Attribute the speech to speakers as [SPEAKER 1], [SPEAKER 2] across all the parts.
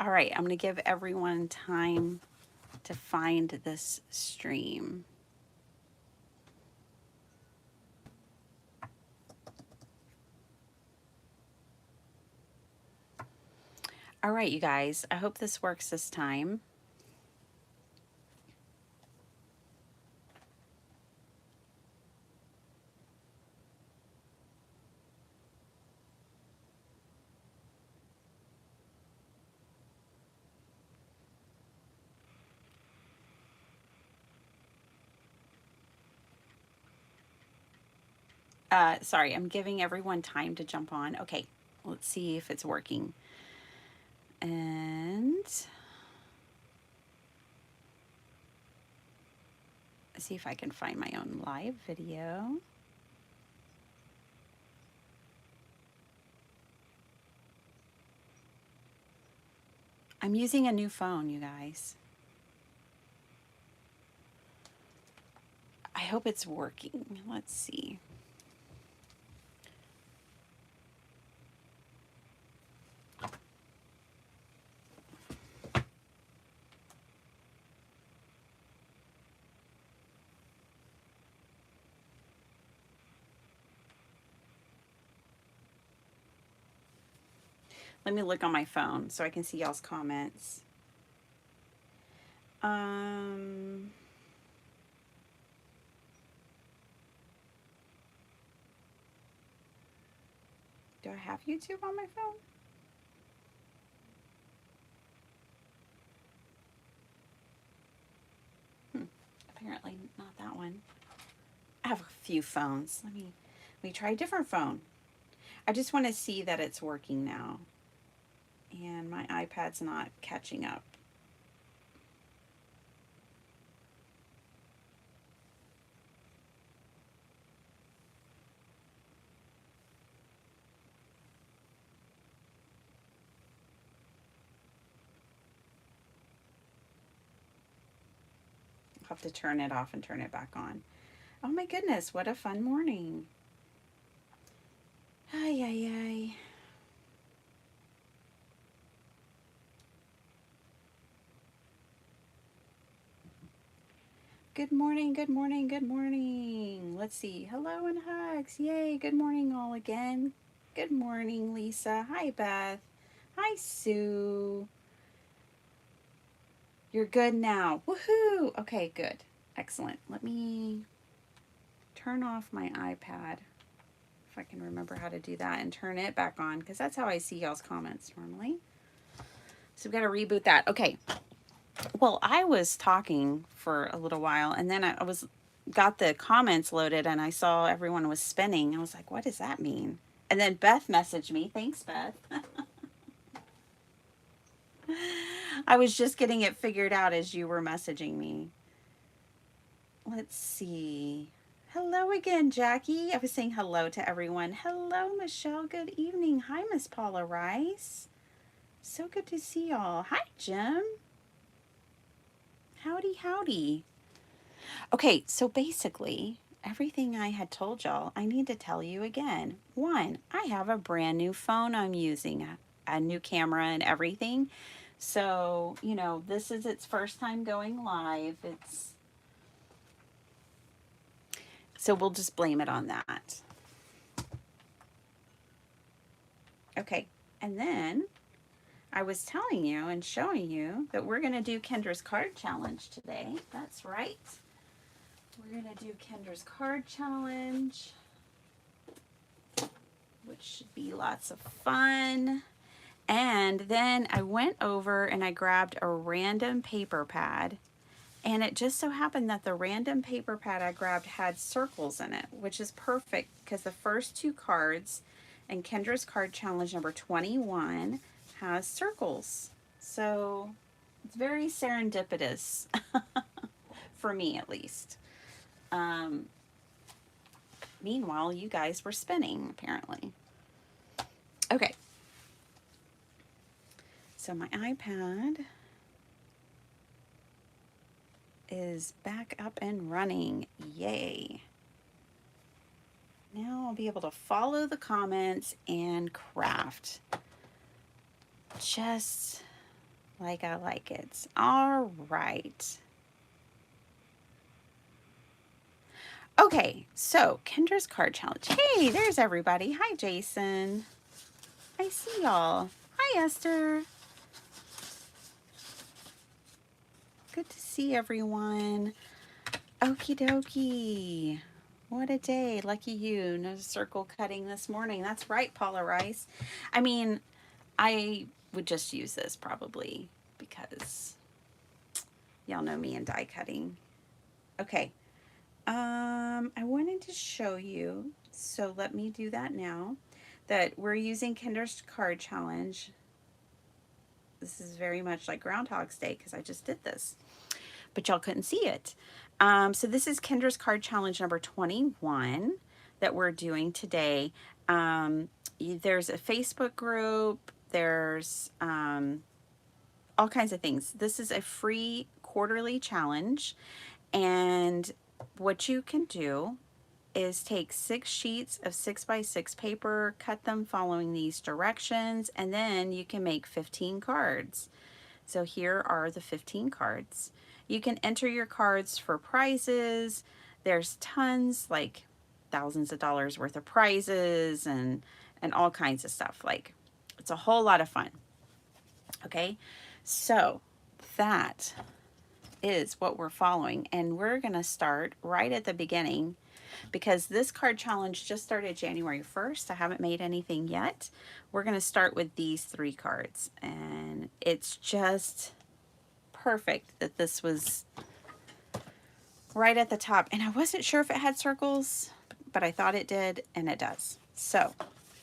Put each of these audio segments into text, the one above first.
[SPEAKER 1] All right, I'm going to give everyone time to find this stream. All right, you guys, I hope this works this time. Sorry, I'm giving everyone time to jump on. Okay, let's see if it's working. And see if I can find my own live video. I'm using a new phone, you guys. I hope it's working. Let's see. Let me look on my phone so I can see y'all's comments. Do I have YouTube on my phone? Apparently not that one. I have a few phones. Let me try a different phone. I just want to see that it's working now. And my iPad's not catching up. I'll have to turn it off and turn it back on. Oh my goodness, what a fun morning. Ay, ay, ay. Good morning, good morning, good morning. Let's see. Hello and hugs. Yay, good morning all again. Good morning, Lisa. Hi, Beth. Hi, Sue. You're good now. Woohoo! Okay, good. Excellent. Let me turn off my iPad, if I can remember how to do that, and turn it back on, because that's how I see y'all's comments normally. So we've got to reboot that. Okay. Well, I was talking for a little while, and then I got the comments loaded, and I saw everyone was spinning. I was like, what does that mean? And then Beth messaged me. Thanks, Beth. I was just getting it figured out as you were messaging me. Let's see. Hello again, Jackie. I was saying hello to everyone. Hello, Michelle. Good evening. Hi, Miss Paula Rice. So good to see y'all. Hi, Jim. Howdy, howdy. Okay, so basically, everything I had told y'all, I need to tell you again. One, I have a brand new phone I'm using, a new camera and everything. So, you know, this is its first time going live. So we'll just blame it on that. Okay, and then I was telling you and showing you that we're going to do Kendra's card challenge today. That's right. We're going to do Kendra's card challenge, which should be lots of fun. And then I went over and I grabbed a random paper pad. And it just so happened that the random paper pad I grabbed had circles in it, which is perfect because the first two cards in Kendra's card challenge number 21 has circles. So it's very serendipitous for me, at least. Meanwhile, you guys were spinning, apparently. Okay. So my iPad is back up and running. Yay. Now I'll be able to follow the comments and craft. Just Like I like it. All right. Okay, so Kendra's card challenge. Hey, there's everybody. Hi, Jason. I see y'all. Hi, Esther. Good to see everyone. Okie dokie. What a day. Lucky you. No circle cutting this morning. That's right, Paula Rice. I mean, I would just use this probably because y'all know me and die cutting. Okay. I wanted to show you, so let me do that now, that we're using Kendra's card challenge. This is very much like Groundhog's Day because I just did this, but y'all couldn't see it. So this is Kendra's card challenge number 21 that we're doing today. There's a Facebook group. There's all kinds of things. This is a free quarterly challenge, and what you can do is take 6 sheets of 6x6 paper, cut them following these directions, and then you can make 15 cards. So here are the 15 cards. You can enter your cards for prizes. There's tons, like thousands of dollars worth of prizes and all kinds of stuff. Like, it's a whole lot of fun. Okay, so that is what we're following, and we're gonna start right at the beginning because this card challenge just started January 1st. I haven't made anything yet. We're gonna start with these 3 cards, and it's just perfect that this was right at the top, and I wasn't sure if it had circles, but I thought it did, and it does. So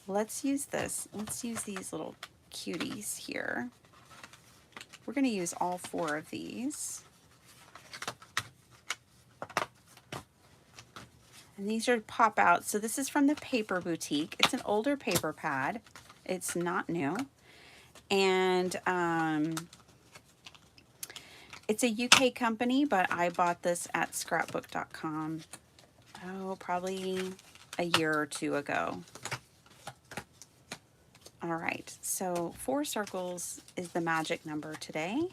[SPEAKER 1] let's use this. Let's use these little cuties here. We're gonna use all 4 of these. And these are pop out. So this is from the Paper Boutique. It's an older paper pad. It's not new. And it's a UK company, but I bought this at scrapbook.com. Oh, probably a year or 2 ago. All right, so 4 circles is the magic number today.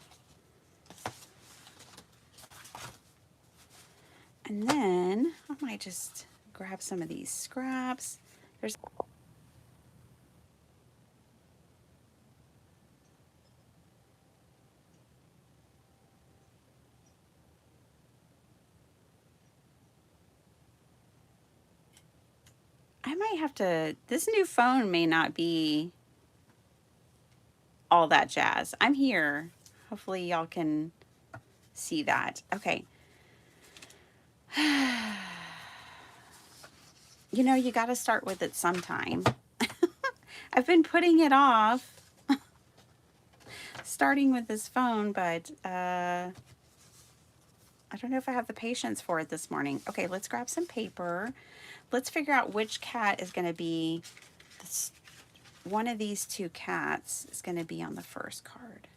[SPEAKER 1] And then I might just grab some of these scraps. There's I might have to, this new phone may not be all that jazz. I'm here. Hopefully y'all can see that. Okay. You know, you got to start with it sometime. I've been putting it off, starting with this phone, but I don't know if I have the patience for it this morning. Okay, let's grab some paper. Let's figure out which cat is going to be, one of these 2 cats is going to be on the first card.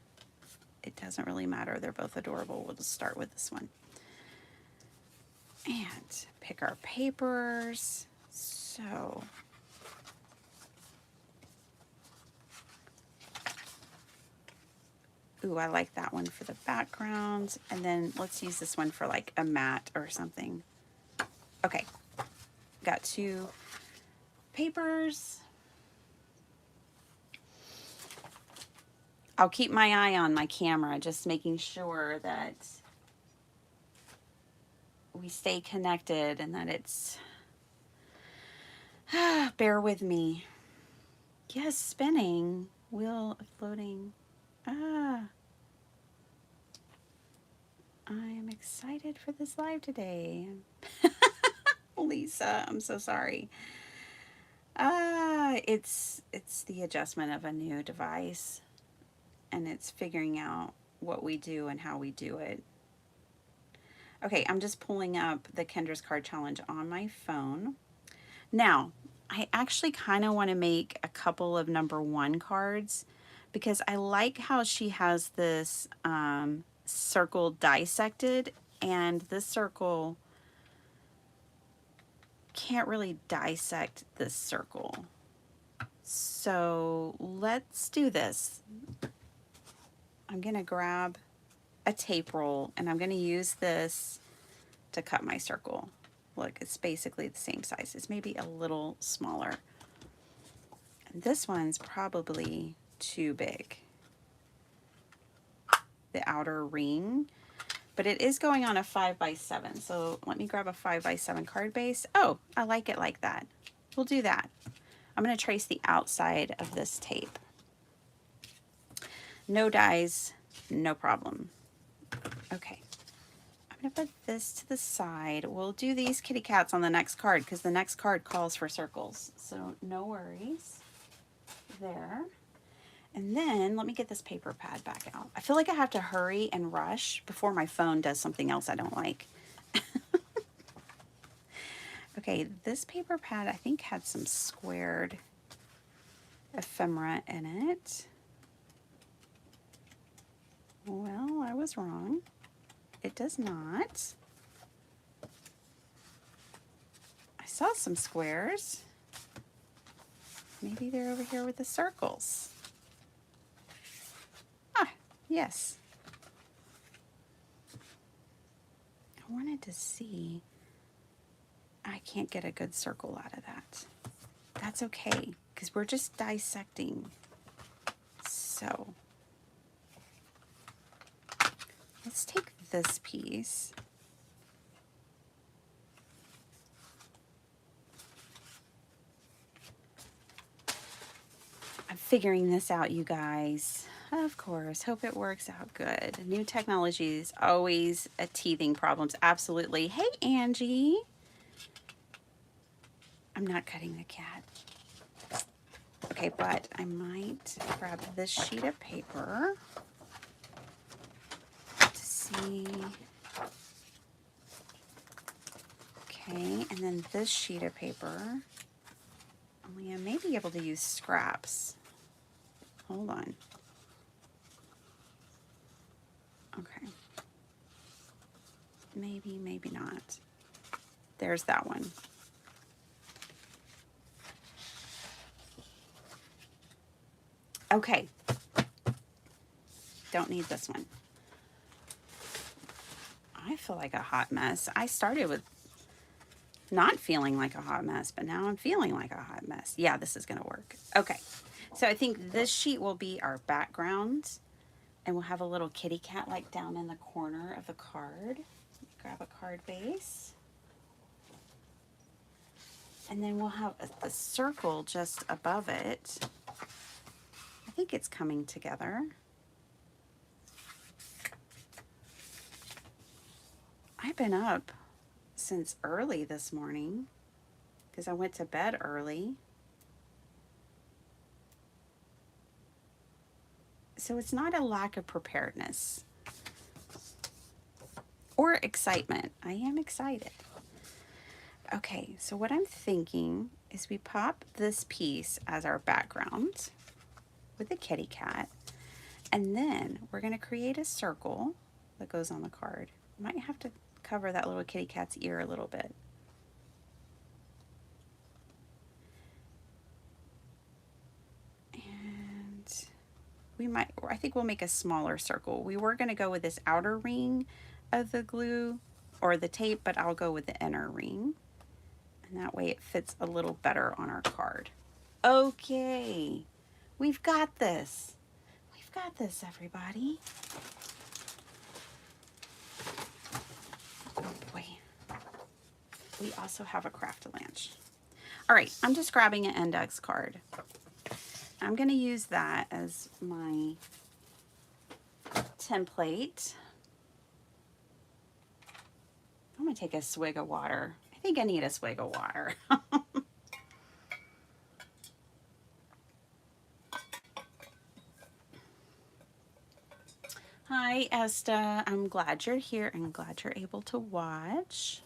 [SPEAKER 1] It doesn't really matter. They're both adorable. We'll just start with this one. And pick our papers. So ooh, I like that one for the background. And then let's use this one for like a mat or something. Okay, got 2 papers. I'll keep my eye on my camera, just making sure that we stay connected and that it's, bear with me. Yes, spinning, wheel floating. I am excited for this live today. Lisa, I'm so sorry. It's the adjustment of a new device, and it's figuring out what we do and how we do it. Okay, I'm just pulling up the Kendra's card challenge on my phone. Now, I actually kind of want to make a couple of number 1 cards because I like how she has this circle dissected, and this circle can't really dissect this circle. So let's do this. I'm going to grab a tape roll and I'm going to use this to cut my circle. Look, it's basically the same size. It's maybe a little smaller. And this one's probably too big, the outer ring, but it is going on a 5x7. So let me grab a 5x7 card base. Oh, I like it like that. We'll do that. I'm going to trace the outside of this tape. No dies, no problem. Okay. I'm going to put this to the side. We'll do these kitty cats on the next card because the next card calls for circles. So no worries there. And then let me get this paper pad back out. I feel like I have to hurry and rush before my phone does something else I don't like. Okay, this paper pad I think had some squared ephemera in it. Well, I was wrong. It does not. I saw some squares. Maybe they're over here with the circles. Ah, yes. I wanted to see. I can't get a good circle out of that. That's okay, because we're just dissecting. So let's take this piece. I'm figuring this out, you guys. Of course, hope it works out good. New technology is always a teething problems. Absolutely. Hey, Angie. I'm not cutting the cat. Okay, but I might grab this sheet of paper to see. Okay, and then this sheet of paper. Only I may be able to use scraps. Hold on. Okay. Maybe, maybe not. There's that one. Okay. Don't need this one. I feel like a hot mess. I started with not feeling like a hot mess, but now I'm feeling like a hot mess. Yeah, this is going to work. Okay. So I think this sheet will be our background, and we'll have a little kitty cat like down in the corner of the card. Grab a card base. And then we'll have the circle just above it. I think it's coming together. I've been up since early this morning because I went to bed early. So it's not a lack of preparedness or excitement. I am excited. Okay, so what I'm thinking is we pop this piece as our background with the kitty cat, and then we're going to create a circle that goes on the card. Might have to cover that little kitty cat's ear a little bit. And we might, I think we'll make a smaller circle. We were going to go with this outer ring of the glue or the tape, but I'll go with the inner ring. And that way it fits a little better on our card. Okay, we've got this. We've got this, everybody. Oh boy. We also have a craft-a-lanch. All right, I'm just grabbing an index card. I'm going to use that as my template. I'm going to take a swig of water. I think I need a swig of water. Hi, Esta. I'm glad you're here and glad you're able to watch.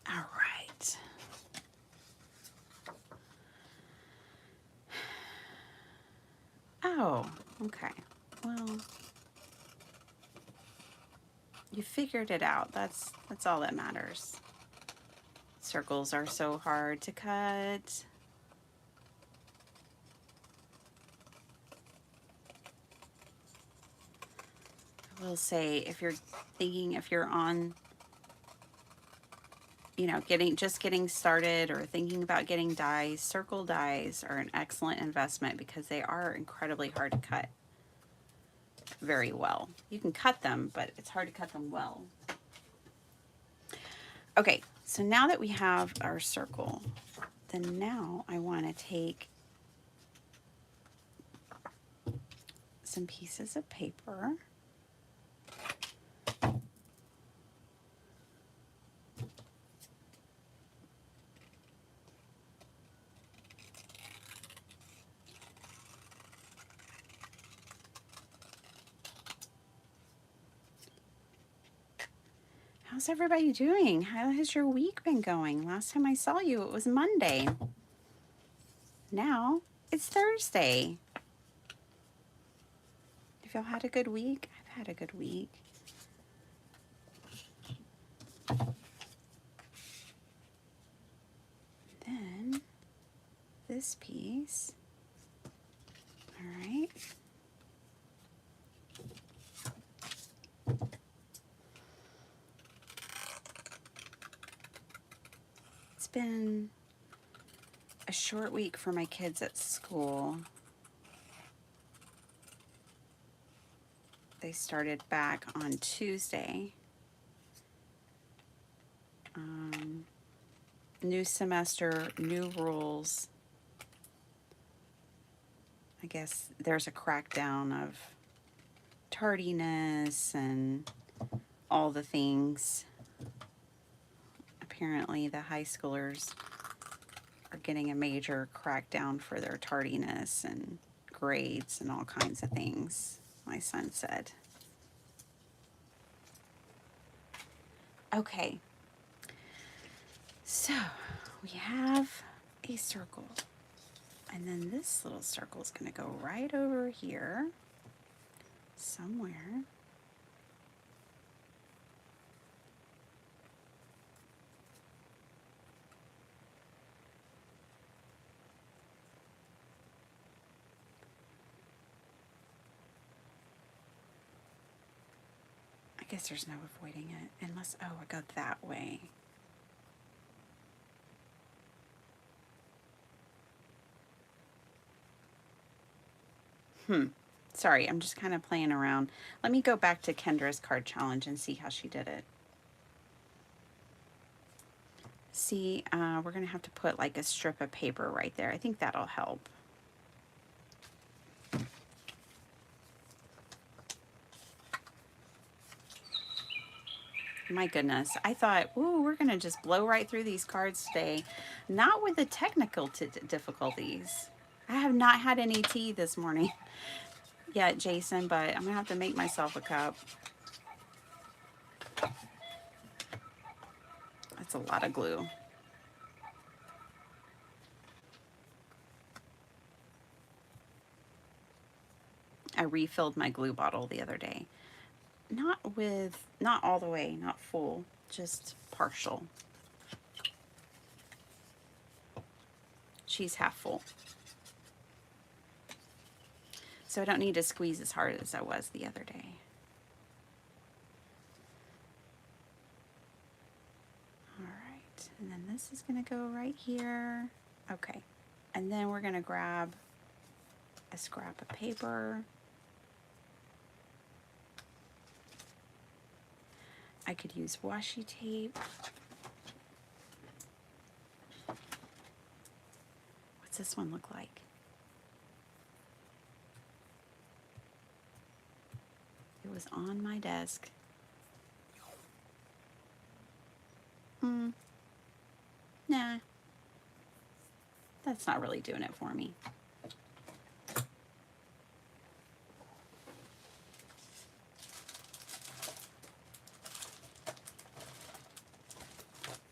[SPEAKER 1] All right. Oh, okay. Well, you figured it out. That's all that matters. Circles are so hard to cut. will say, if you're thinking, if you're on, you know, just getting started or thinking about getting dies, circle dies are an excellent investment because they are incredibly hard to cut very well. You can cut them, but it's hard to cut them well. Okay, so now that we have our circle, then now I want to take some pieces of paper. How's everybody doing? How has your week been going? Last time I saw you, it was Monday. Now it's Thursday. Have y'all had a good week? I've had a good week. Then this piece. All right. It's been a short week for my kids at school. They started back on Tuesday. New semester, new rules. I guess there's a crackdown of tardiness and all the things. Apparently the high schoolers are getting a major crackdown for their tardiness and grades and all kinds of things, my son said. Okay, so we have a circle, and then this little circle is going to go right over here somewhere. I guess there's no avoiding it unless, oh, I go that way. Sorry, I'm just kind of playing around. Let me go back to Kendra's card challenge and see how she did it. See, we're going to have to put like a strip of paper right there. I think that'll help. My goodness, I thought, ooh, we're going to just blow right through these cards today. Not with the technical difficulties. I have not had any tea this morning yet, Jason, but I'm going to have to make myself a cup. That's a lot of glue. I refilled my glue bottle the other day. Not all the way, not full, just partial. She's half full. So I don't need to squeeze as hard as I was the other day. All right, and then this is gonna go right here. Okay, and then we're gonna grab a scrap of paper. I could use washi tape. What's this one look like? It was on my desk. Nah. That's not really doing it for me.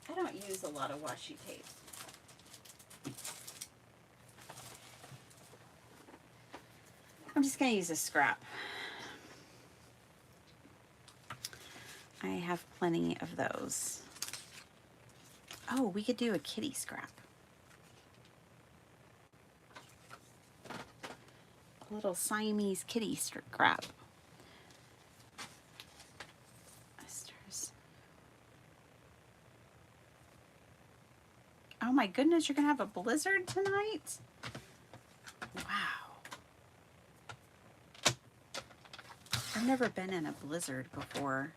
[SPEAKER 1] I don't use a lot of washi tape. I'm just going to use a scrap. I have plenty of those. Oh, we could do a kitty scrap. A little Siamese kitty scrap. Oh my goodness, you're gonna have a blizzard tonight? Wow. I've never been in a blizzard before.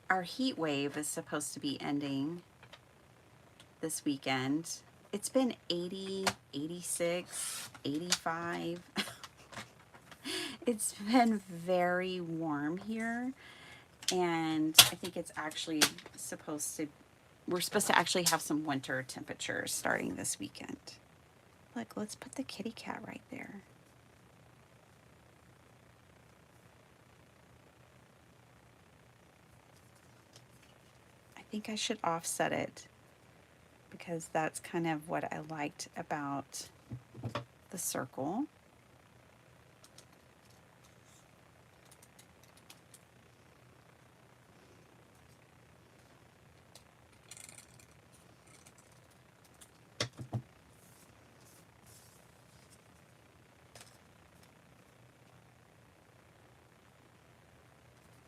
[SPEAKER 1] Our heat wave is supposed to be ending this weekend. It's been 80, 86, 85. It's been very warm here, and I think it's actually we're supposed to actually have some winter temperatures starting this weekend. Look, let's put the kitty cat right there. I think I should offset it because that's kind of what I liked about the circle.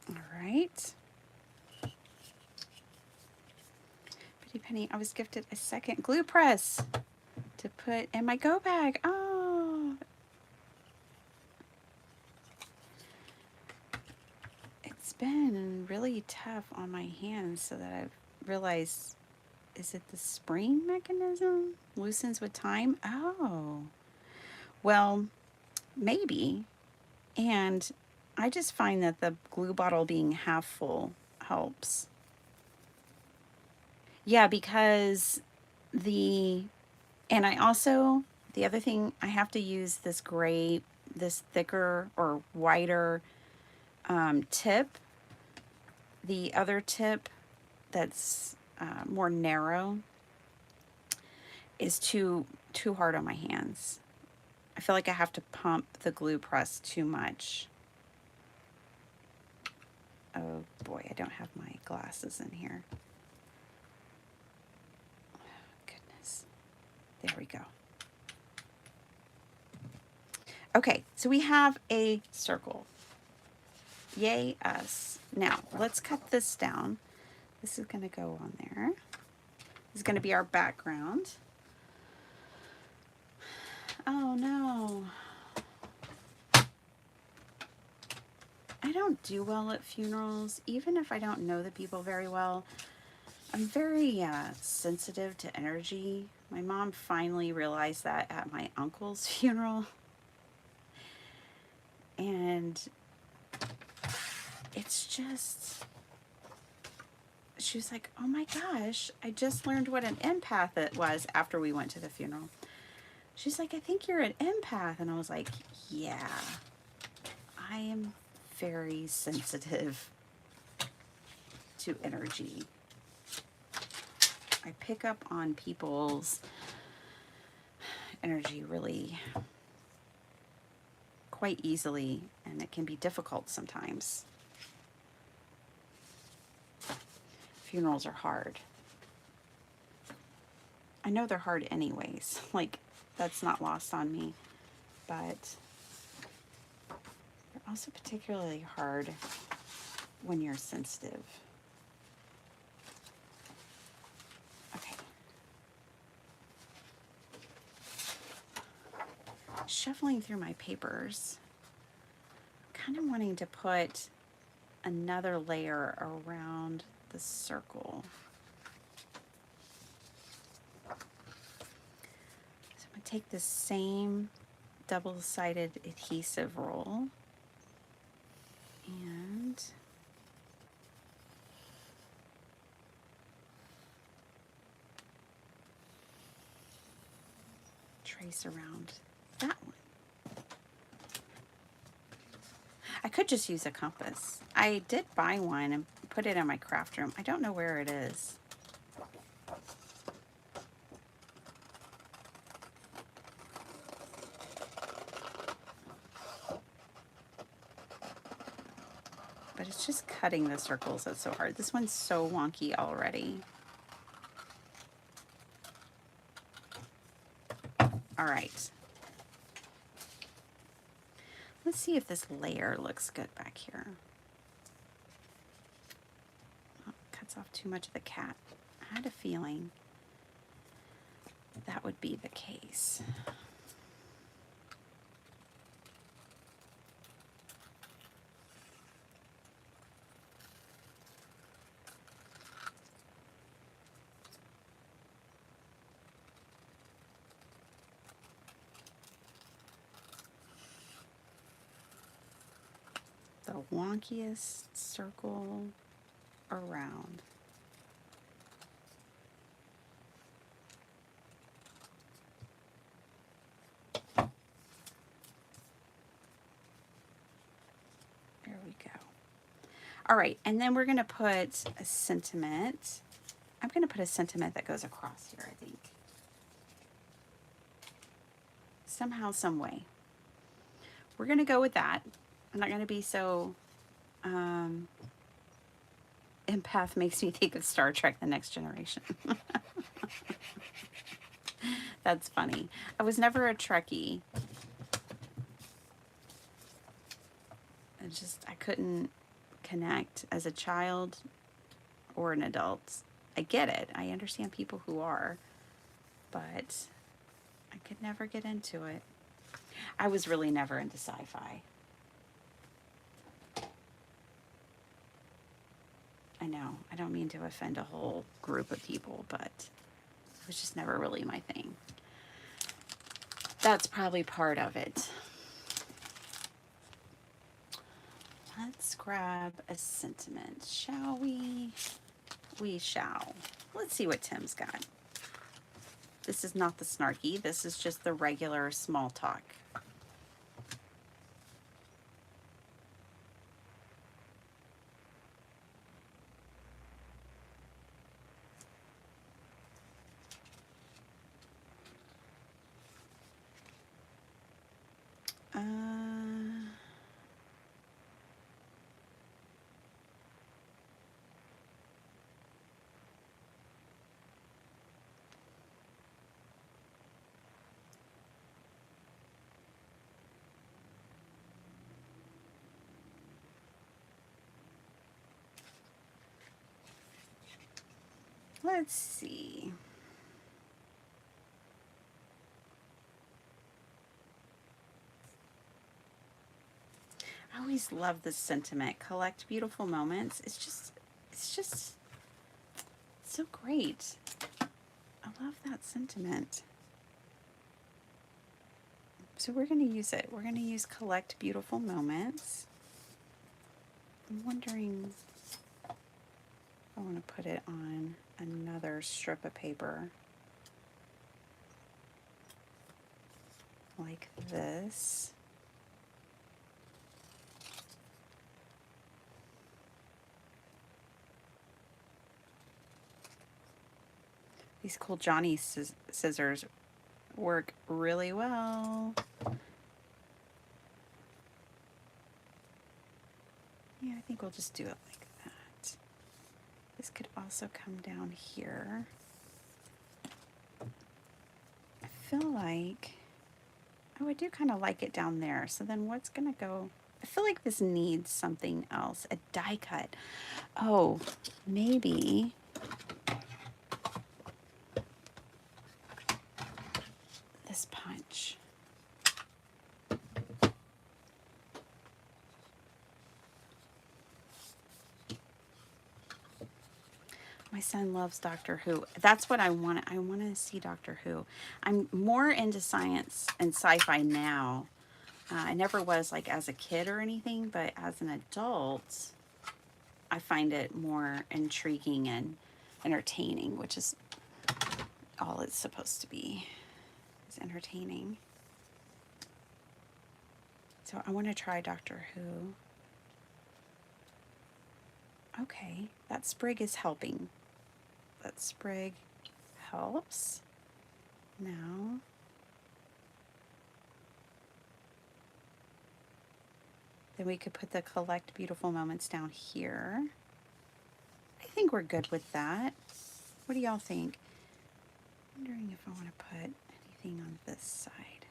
[SPEAKER 1] All right. Pretty Penny, I was gifted a second glue press to put in my go bag. Oh, it's been really tough on my hands so that I've realized, is it the spring mechanism? Loosens with time? Oh, well, maybe. And I just find that the glue bottle being half full helps. Yeah, because and I also, the other thing, I have to use this thicker or wider tip. The other tip that's more narrow is too hard on my hands. I feel like I have to pump the glue press too much. Oh boy, I don't have my glasses in here. Goodness. There we go. Okay, so we have a circle. Yay us. Now, let's cut this down. This is going to go on there. This is going to be our background. Oh no. I don't do well at funerals, even if I don't know the people very well. I'm very sensitive to energy. My mom finally realized that at my uncle's funeral. And it's just, she was like, oh my gosh, I just learned what an empath it was after we went to the funeral. She's like, I think you're an empath. And I was like, yeah, I am very sensitive to energy. I pick up on people's energy really quite easily, and it can be difficult sometimes. Funerals are hard. I know they're hard anyways, like that's not lost on me, but they're also particularly hard when you're sensitive. Okay. Shuffling through my papers, I'm kind of wanting to put another layer around the circle. So I'm going to take the same double-sided adhesive roll and trace around that one. I could just use a compass. I did buy one and put it in my craft room. I don't know where it is. But it's just cutting the circles that's so hard. This one's so wonky already. All right. Let's see if this layer looks good back here. Oh, cuts off too much of the cat. I had a feeling that would be the case. The wonkiest circle around. There we go. All right, and then we're going to put a sentiment. I'm going to put a sentiment that goes across here, I think. Somehow, some way. We're going to go with that. I'm not going to be so... empath makes me think of Star Trek: The Next Generation. That's funny. I was never a Trekkie. I couldn't connect as a child or an adult. I get it. I understand people who are, but I could never get into it. I was really never into sci-fi. I know, I don't mean to offend a whole group of people, but it was just never really my thing. That's probably part of it. Let's grab a sentiment, shall we? We shall. Let's see what Tim's got. This is not the snarky, this is just the regular small talk. Let's see. I always love this sentiment. Collect beautiful moments. It's just so great. I love that sentiment. So we're going to use it. We're going to use collect beautiful moments. I'm wondering if I want to put it on another strip of paper like this. These cool Johnny scissors work really well. Yeah, I think we'll just do it like that. This could also come down here. I feel like, oh, I do kind of like it down there. So then what's gonna go? I feel like this needs something else, a die cut. Oh, maybe. This punch. My son loves Doctor Who. That's what I want. I want to see Doctor Who. I'm more into science and sci-fi now. I never was like as a kid or anything, but as an adult, I find it more intriguing and entertaining, which is all it's supposed to be, is entertaining. So I want to try Doctor Who. Okay, that sprig is helping. That sprig helps. Now, then we could put the collect beautiful moments down here. I think we're good with that. What do y'all think? I'm wondering if I want to put anything on this side.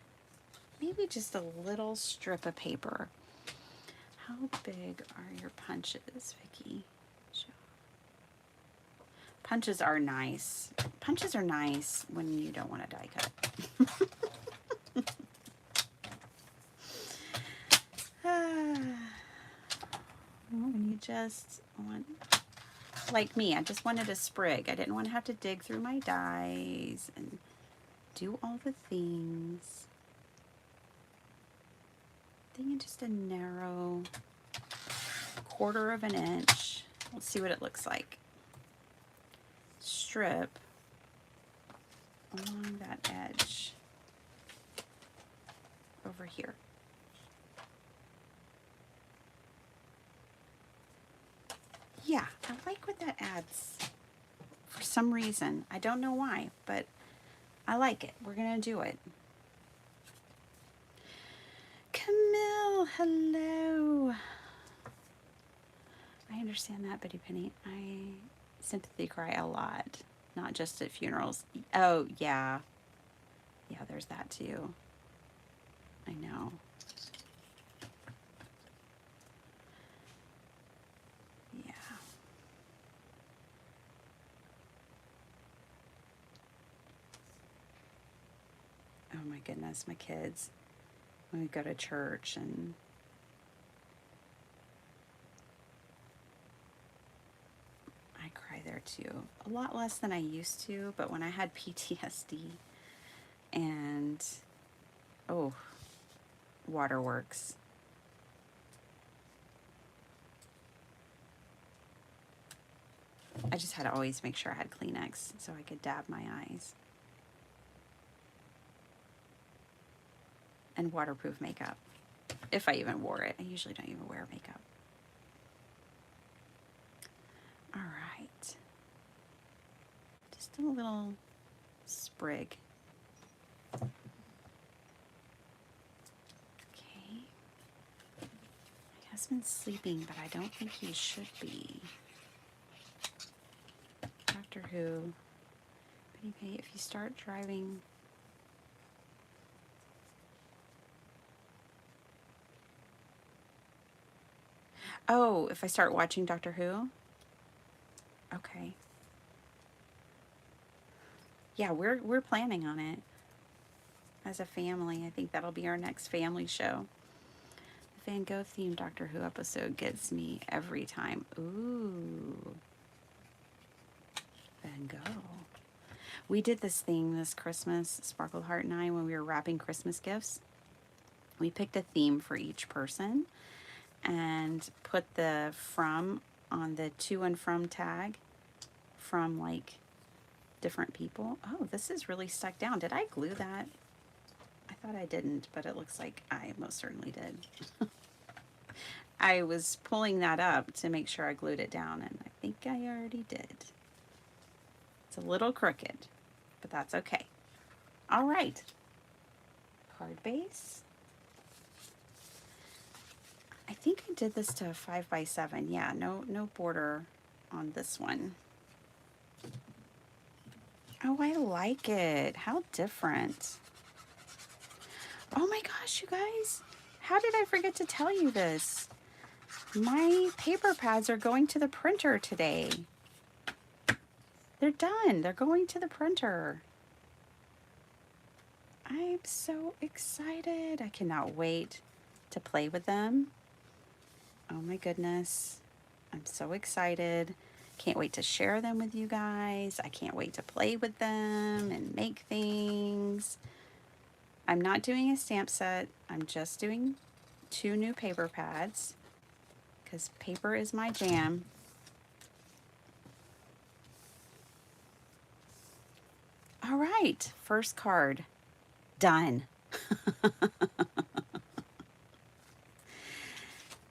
[SPEAKER 1] maybe just a little strip of paper. How big are your punches, Vicki? Punches are nice. Punches are nice when you don't want to die cut. When you just want, like me, I just wanted a sprig. I didn't want to have to dig through my dies and do all the things. Thinking just a narrow 1/4 of an inch. Let's see what it looks like. Strip along that edge over here. Yeah, I like what that adds for some reason. I don't know why, but I like it. We're gonna do it. Camille, hello. I understand that, Betty Penny. I sympathy cry a lot, not just at funerals. Oh, yeah. Yeah, there's that too. I know. Yeah. Oh my goodness, my kids. When we go to church and I cry there too. A lot less than I used to, but when I had PTSD and, oh, waterworks. I just had to always make sure I had Kleenex so I could dab my eyes. And waterproof makeup, if I even wore it. I usually don't even wear makeup. All right. Just a little sprig. Okay. My husband's sleeping, but I don't think he should be. Doctor Who. Penny Penny, if you start driving... Oh, if I start watching Doctor Who? Okay. Yeah, we're planning on it as a family. I think that'll be our next family show. The Van Gogh themed Doctor Who episode gets me every time. Ooh. Van Gogh. We did this thing this Christmas, Sparkle Heart and I, when we were wrapping Christmas gifts. We picked a theme for each person and put the from on the to and from tag from like different people. Oh, this is really stuck down. Did I glue that? I thought I didn't, but it looks like I most certainly did. I was pulling that up to make sure I glued it down, and I think I already did. It's a little crooked, but that's okay. All right. Card base. I think I did this to a 5x7. Yeah, no border on this one. Oh, I like it. How different. Oh my gosh, you guys. How did I forget to tell you this? My paper pads are going to the printer today. They're done. They're going to the printer. I'm so excited. I cannot wait to play with them. Oh my goodness. I'm so excited. Can't wait to share them with you guys. I can't wait to play with them and make things. I'm not doing a stamp set. I'm just doing 2 new paper pads because paper is my jam. All right, first card. Done.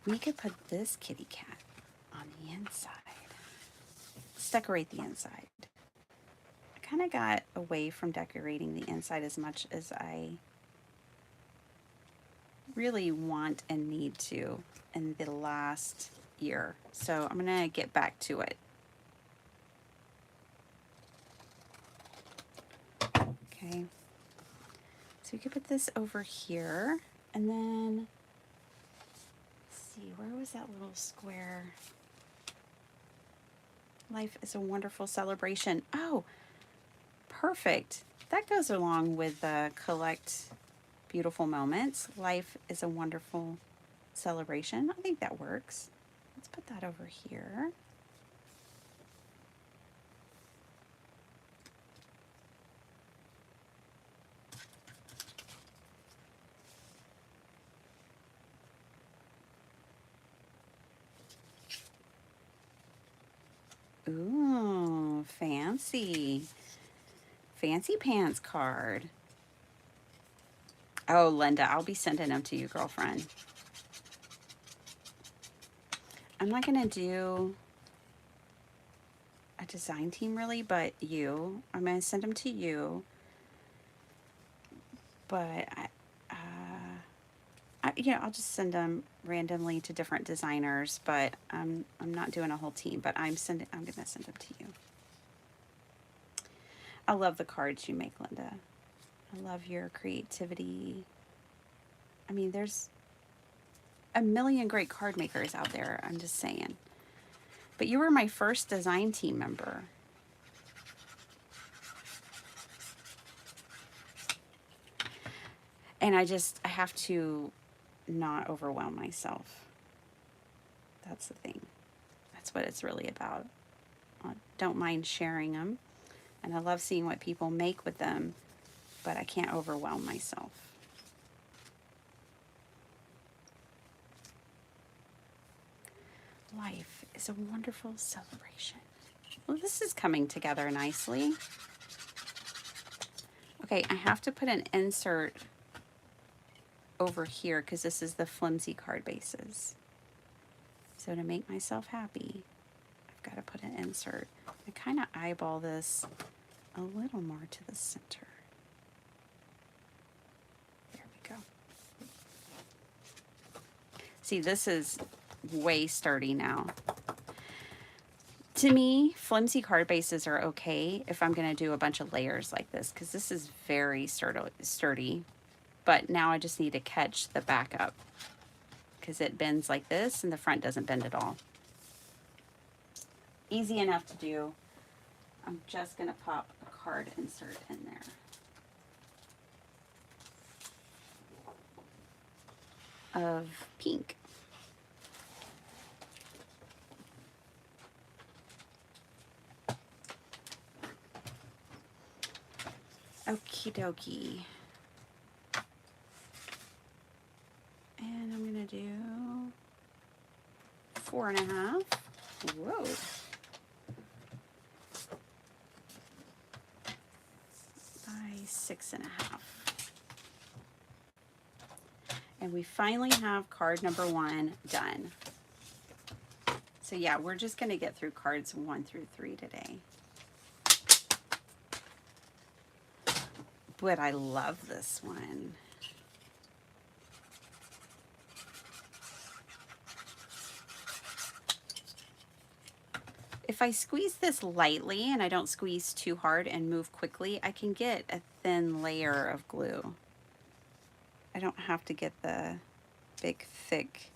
[SPEAKER 1] We could put this kitty cat on the inside. Let's decorate the inside. I kind of got away from decorating the inside as much as I really want and need to in the last year. So I'm going to get back to it. Okay. we could put this over here, and then, let's see, where was that little square? Life is a wonderful celebration. Oh, perfect. That goes along with the collect beautiful moments. Life is a wonderful celebration. I think that works. Let's put that over here. Ooh, fancy. Fancy pants card. Oh, Linda, I'll be sending them to you, girlfriend. I'm not going to do a design team really, but you. I'm going to send them to you. But I'll just send them randomly to different designers, but I'm not doing a whole team, but I'm going to send them to you. I love the cards you make, Linda. I love your creativity. I mean, there's a million great card makers out there, I'm just saying. But you were my first design team member. And I have to not overwhelm myself. That's the thing. That's what it's really about. I don't mind sharing them. And I love seeing what people make with them, but I can't overwhelm myself. Life is a wonderful celebration. Well, this is coming together nicely. Okay, I have to put an insert over here because this is the flimsy card bases. So to make myself happy, I've got to put an insert. I kind of eyeball this a little more to the center. There we go. See, this is way sturdy now. To me, flimsy card bases are okay if I'm going to do a bunch of layers like this, because this is very sturdy. But now I just need to catch the back up because it bends like this and the front doesn't bend at all. Easy enough to do. I'm just going to pop a card insert in there. Of pink. Okie dokie. And I'm going to do 4.5. Whoa. By 6.5. And we finally have card number 1 done. So yeah, we're just going to get through cards 1 through 3 today. But I love this one. If I squeeze this lightly and I don't squeeze too hard and move quickly, I can get a thin layer of glue. I don't have to get the big, thick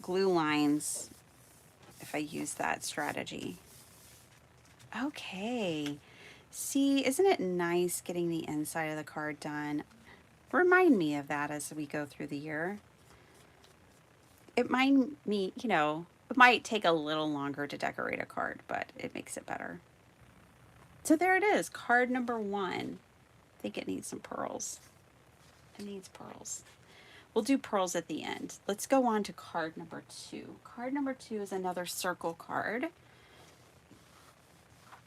[SPEAKER 1] glue lines if I use that strategy. Okay. See, isn't it nice getting the inside of the card done? Remind me of that as we go through the year. It might it might take a little longer to decorate a card, but it makes it better. So there it is, card number 1. I think it needs some pearls. It needs pearls. We'll do pearls at the end. Let's go on to card number 2. Card number 2 is another circle card.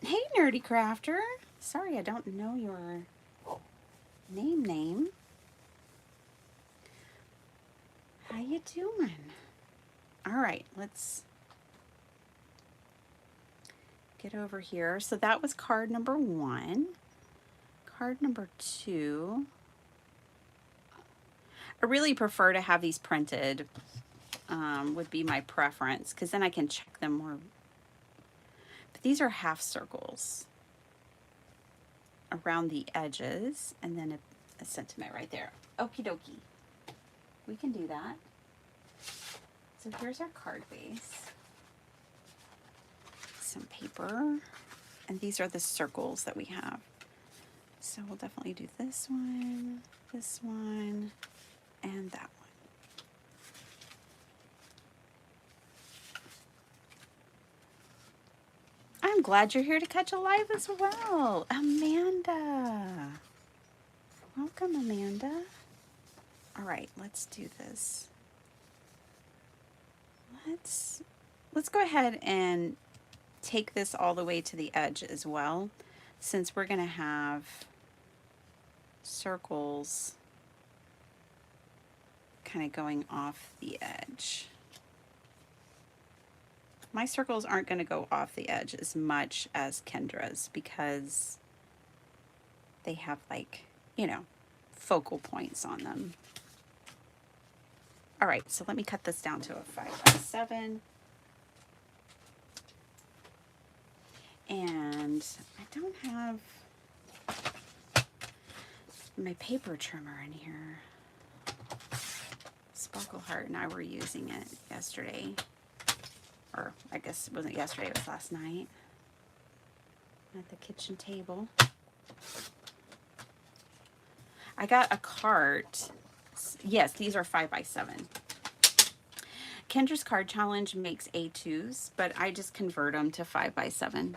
[SPEAKER 1] Hey, Nerdy Crafter. Sorry, I don't know your name. How you doing? All right, let's get over here. So that was card number 1. Card number 2. I really prefer to have these printed, would be my preference, because then I can check them more. But these are half circles around the edges, and then a sentiment right there. Okie dokie. We can do that. So here's our card base. Some paper. And these are the circles that we have. So we'll definitely do this one, and that one. I'm glad you're here to catch a live as well. Amanda. Welcome, Amanda. All right, let's do this. Let's go ahead and take this all the way to the edge as well, since we're going to have circles kind of going off the edge. My circles aren't going to go off the edge as much as Kendra's because they have, like, you know, focal points on them. All right, so let me cut this down to a 5x7. And I don't have my paper trimmer in here. Sparkleheart and I were using it yesterday. Or I guess it wasn't yesterday, it was last night. At the kitchen table. I got a cart. Yes, these are 5x7. Kendra's card challenge makes A2s, but I just convert them to 5x7.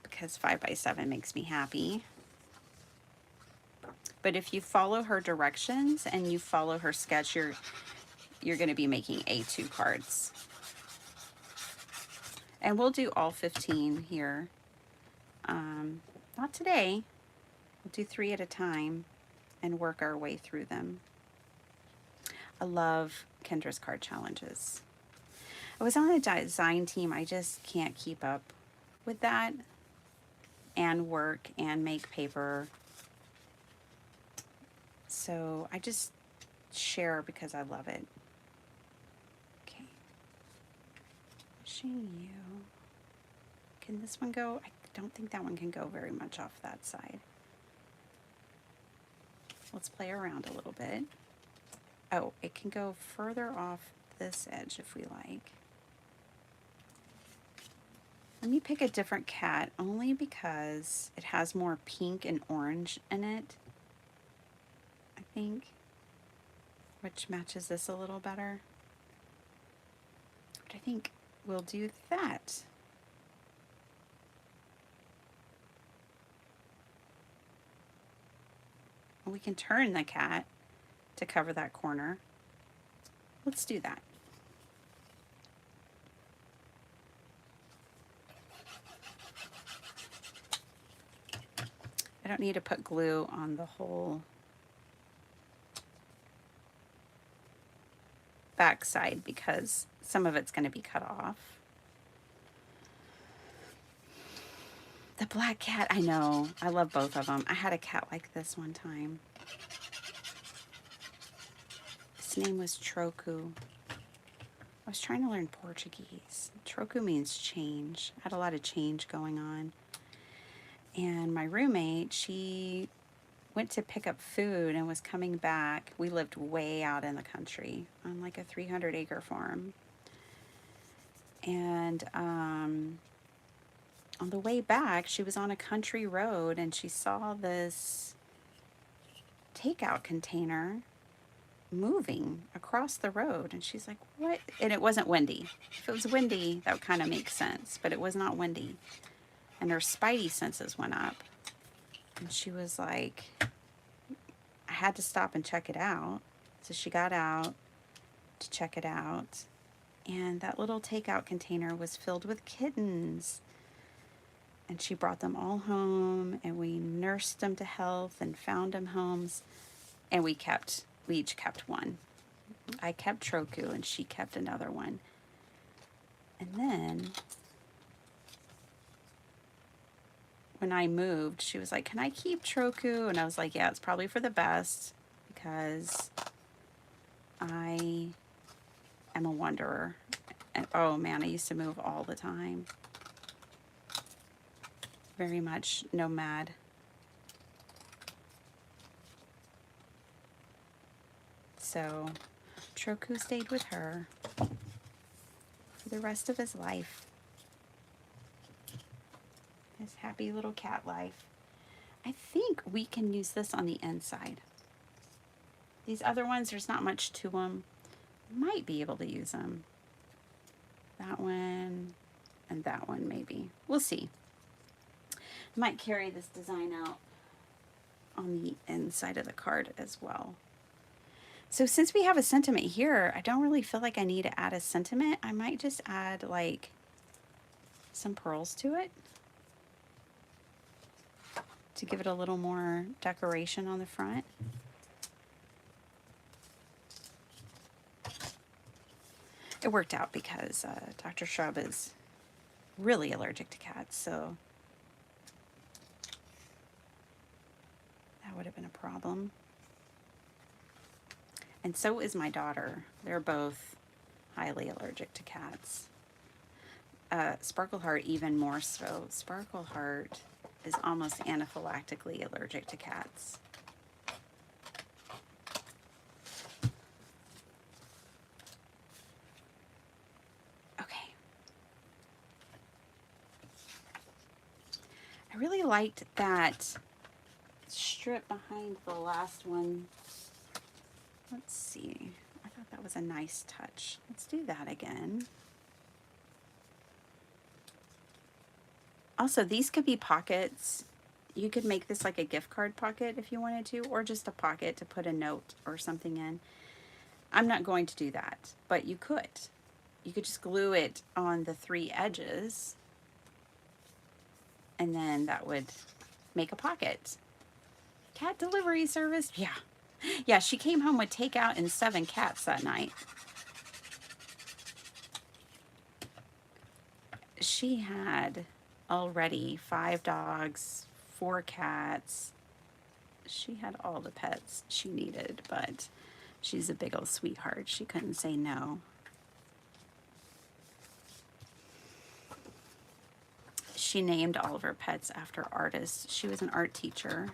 [SPEAKER 1] Because 5x7 makes me happy. But if you follow her directions and you follow her sketch, you're going to be making A2 cards. And we'll do all 15 here. Not today. We'll do 3 at a time and work our way through them. I love Kendra's card challenges. I was on a design team. I just can't keep up with that and work and make paper. So I just share because I love it. Okay. Showing you. Can this one go? I don't think that one can go very much off that side. Let's play around a little bit. Oh, it can go further off this edge if we like. Let me pick a different cat only because it has more pink and orange in it, I think, which matches this a little better. But I think we'll do that. We can turn the cat to cover that corner. Let's do that. I don't need to put glue on the whole back side because some of it's going to be cut off. The black cat, I know. I love both of them. I had a cat like this one time. His name was Troku. I was trying to learn Portuguese. Troku means change. I had a lot of change going on. And my roommate, she went to pick up food and was coming back. We lived way out in the country on like a 300-acre farm. And on the way back, she was on a country road and she saw this takeout container moving across the road. And she's like, what? And it wasn't windy. If it was windy, that would kind of make sense, but it was not windy. And her spidey senses went up. And she was like, I had to stop and check it out. So she got out to check it out. And that little takeout container was filled with kittens. And she brought them all home, and we nursed them to health and found them homes. And we each kept one. I kept Troku, and she kept another one. And then when I moved, she was like, can I keep Troku? And I was like, yeah, it's probably for the best because I am a wanderer. And oh man, I used to move all the time. very much nomad. So Troku stayed with her for the rest of his life. His happy little cat life. I think we can use this on the inside. These other ones, there's not much to them. Might be able to use them. That one and that one maybe. We'll see. Might carry this design out on the inside of the card as well. So since we have a sentiment here, I don't really feel like I need to add a sentiment. I might just add like some pearls to it to give it a little more decoration on the front. It worked out because Dr. Shrub is really allergic to cats, so that would have been a problem. And so is my daughter. They're both highly allergic to cats. Sparkleheart even more so. Sparkleheart is almost anaphylactically allergic to cats. Okay. I really liked that strip behind the last one. Let's see. I thought that was a nice touch. Let's do that again. Also, these could be pockets. You could make this like a gift card pocket if you wanted to, or just a pocket to put a note or something in. I'm not going to do that, but you could. You could just glue it on the 3 edges, and then that would make a pocket. Cat delivery service, yeah. Yeah, she came home with takeout and 7 cats that night. She had already 5 dogs, 4 cats. She had all the pets she needed, but she's a big old sweetheart. She couldn't say no. She named all of her pets after artists. She was an art teacher,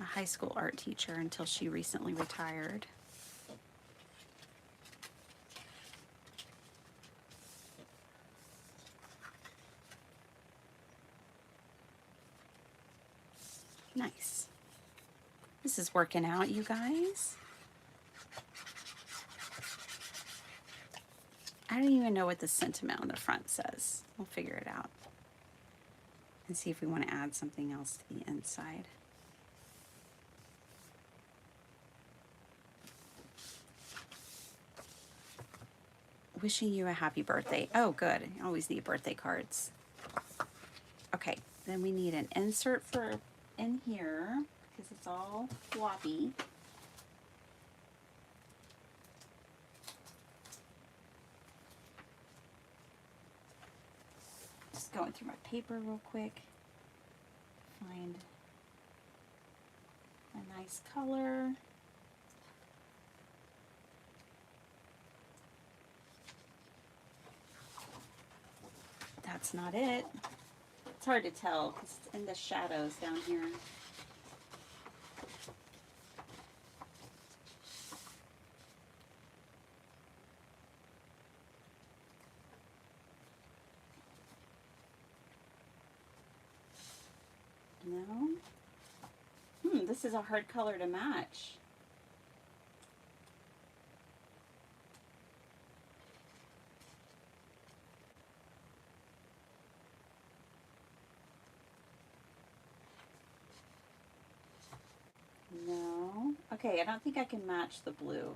[SPEAKER 1] a high school art teacher, until she recently retired. Nice. This is working out, you guys. I don't even know what the sentiment on the front says. We'll figure it out and see if we want to add something else to the inside. Wishing you a happy birthday. Oh, good. I always need birthday cards. Okay, then we need an insert for in here because it's all floppy. Just going through my paper real quick. Find a nice color. That's not it. It's hard to tell because it's in the shadows down here. No? This is a hard color to match. No. Okay, I don't think I can match the blue.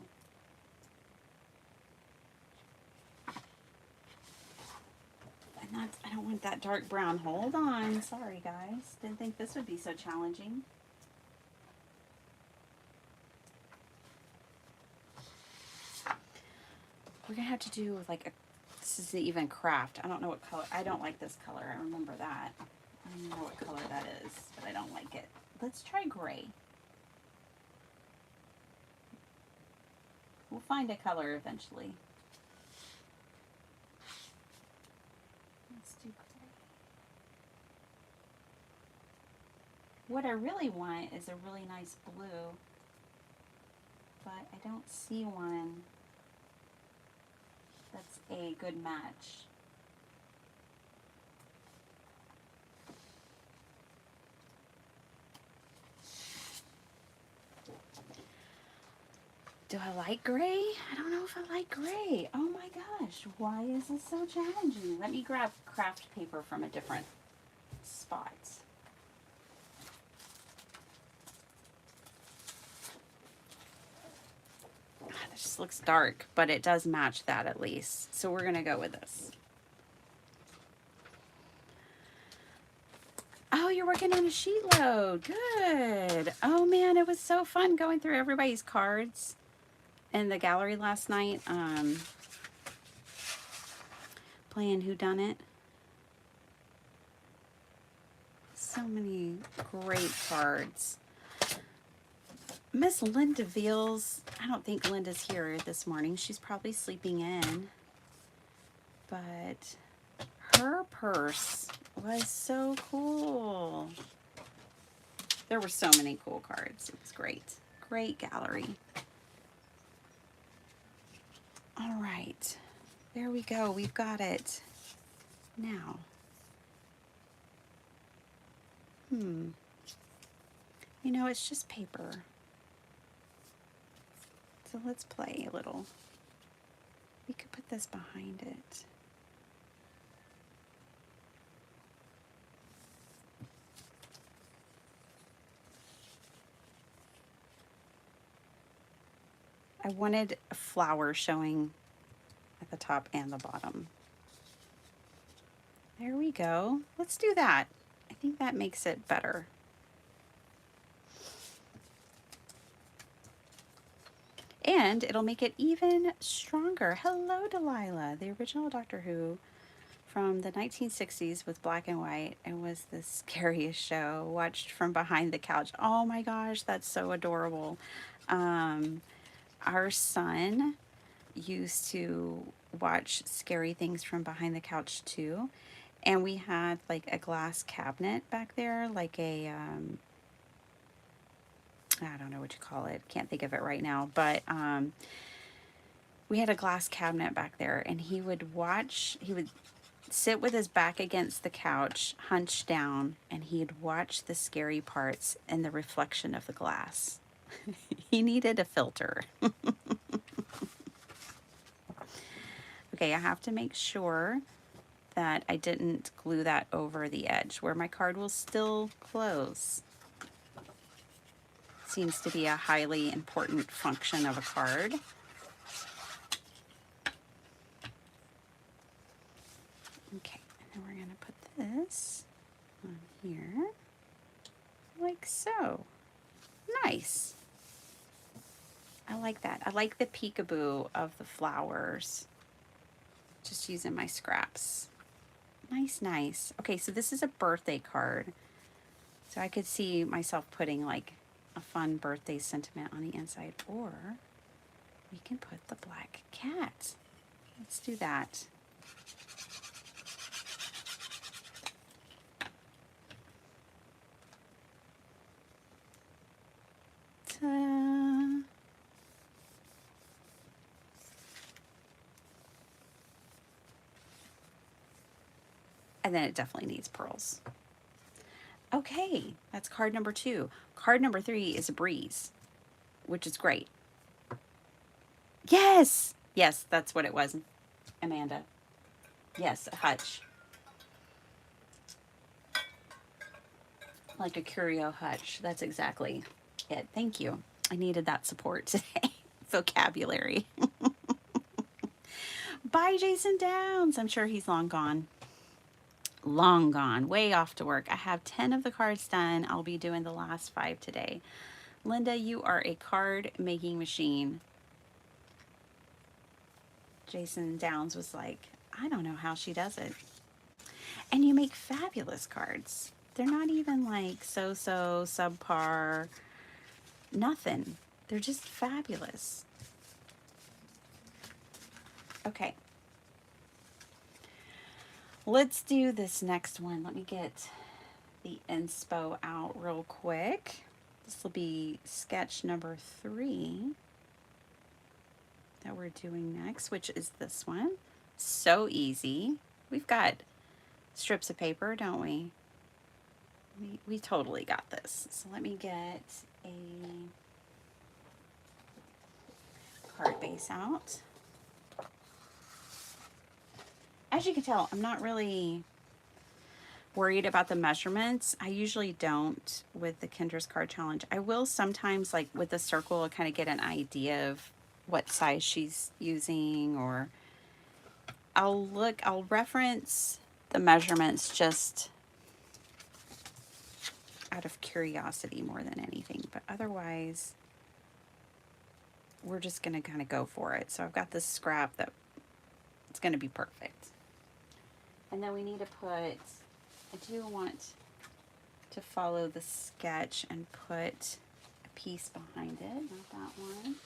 [SPEAKER 1] And that's, I don't want that dark brown. Hold on. Sorry, guys. Didn't think this would be so challenging. We're going to have to do like a, this isn't even craft. I don't know what color. I don't like this color. I remember that. I don't know what color that is, but I don't like it. Let's try gray. We'll find a color eventually. Let's do gray. What I really want is a really nice blue, but I don't see one that's a good match. Do I like gray? I don't know if I like gray. Oh my gosh, why is this so challenging? Let me grab craft paper from a different spot. This looks dark, but it does match that at least. So we're gonna go with this. Oh, you're working on a sheet load. Good. Oh man, it was so fun going through everybody's cards in the gallery last night. Playing Whodunit. So many great cards. Miss Linda Veals, I don't think Linda's here this morning. She's probably sleeping in. But her purse was so cool. There were so many cool cards. It was great. Great gallery. All right. There we go. We've got it. Now. You know, it's just paper. So let's play a little. We could put this behind it. I wanted a flower showing at the top and the bottom. There we go. Let's do that. I think that makes it better. And it'll make it even stronger. Hello, Delilah, the original Doctor Who from the 1960s with black and white. It was the scariest show. Watched from behind the couch. Oh my gosh, that's so adorable. Our son used to watch scary things from behind the couch too. And we had like a glass cabinet back there, like a, I don't know what you call it. Can't think of it right now. But we had a glass cabinet back there, and he would sit with his back against the couch, hunched down, and he'd watch the scary parts in the reflection of the glass. He needed a filter. Okay, I have to make sure that I didn't glue that over the edge where my card will still close. Seems to be a highly important function of a card. Okay, and then we're going to put this on here like so. Nice. I like that. I like the peekaboo of the flowers. Just using my scraps. Nice, nice. Okay, so this is a birthday card. So I could see myself putting like a fun birthday sentiment on the inside, or we can put the black cat. Let's do that. Ta-da. And then it definitely needs pearls. Okay, that's card number 2. Card number 3 is a breeze, which is great. Yes! Yes, that's what it was, Amanda. Yes, a hutch. Like a curio hutch. That's exactly it. Thank you. I needed that support today. Vocabulary. Bye, Jason Downs. I'm sure he's long gone. Long gone. Way off to work. I have 10 of the cards done. I'll be doing the last 5 today. Linda, you are a card making machine. Jason Downs was like, I don't know how she does it. And you make fabulous cards. They're not even like so-so, subpar, nothing. They're just fabulous. Okay. Let's do this next one. Let me get the inspo out real quick. This will be sketch number 3 that we're doing next, which is this one. So easy. We've got strips of paper, don't we? We totally got this. So let me get a card base out. As you can tell, I'm not really worried about the measurements. I usually don't with the Kendra's card challenge. I will sometimes, like with the circle, kind of get an idea of what size she's using, or I'll reference the measurements just out of curiosity more than anything, but otherwise we're just gonna kind of go for it. So I've got this scrap that it's gonna be perfect. And then we need to put, I do want to follow the sketch and put a piece behind it, not that one.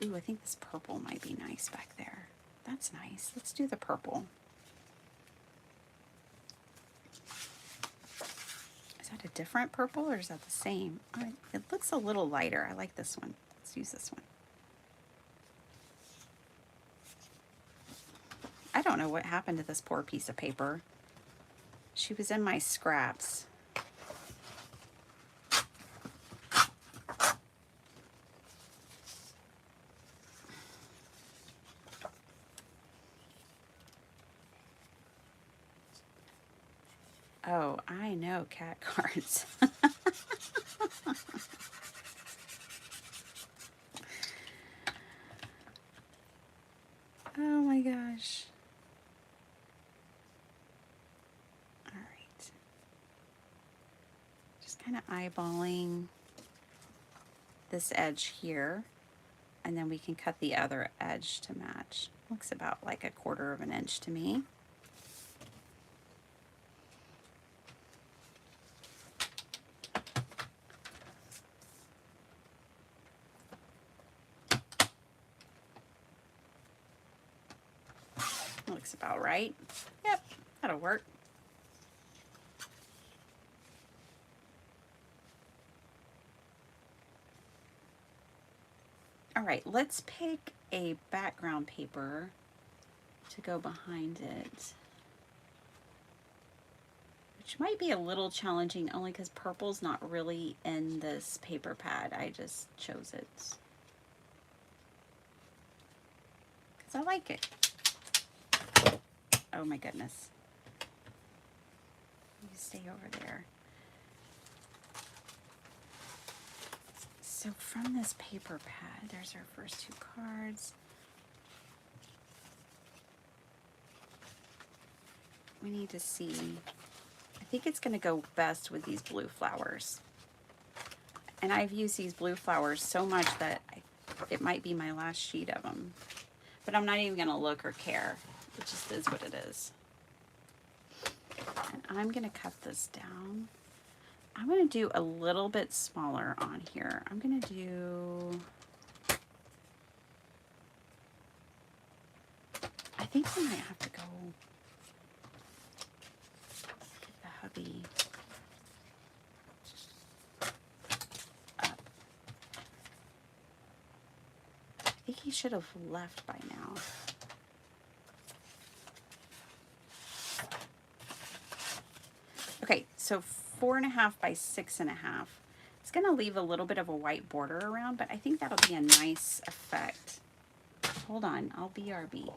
[SPEAKER 1] Ooh, I think this purple might be nice back there. That's nice. Let's do the purple. Is that a different purple or is that the same? Oh, it looks a little lighter. I like this one. Let's use this one. I don't know what happened to this poor piece of paper. She was in my scraps. Oh, I know cat cards. Oh my gosh. All right. Just kind of eyeballing this edge here, and then we can cut the other edge to match. Looks about like 1/4 of an inch to me. Looks about right. Yep, that'll work. All right, let's pick a background paper to go behind it, which might be a little challenging only because purple's not really in this paper pad. I just chose it because I like it. Oh my goodness. You stay over there. So from this paper pad, there's our first 2 cards. We need to see, I think it's going to go best with these blue flowers. And I've used these blue flowers so much that it might be my last sheet of them. But I'm not even going to look or care. It just is what it is. And I'm going to cut this down. I'm going to do a little bit smaller on here. I'm going to do, I think I might have to go get the hubby up. I think he should have left by now. Okay, so 4.5 by 6.5. It's going to leave a little bit of a white border around, but I think that'll be a nice effect. Hold on, I'll BRB.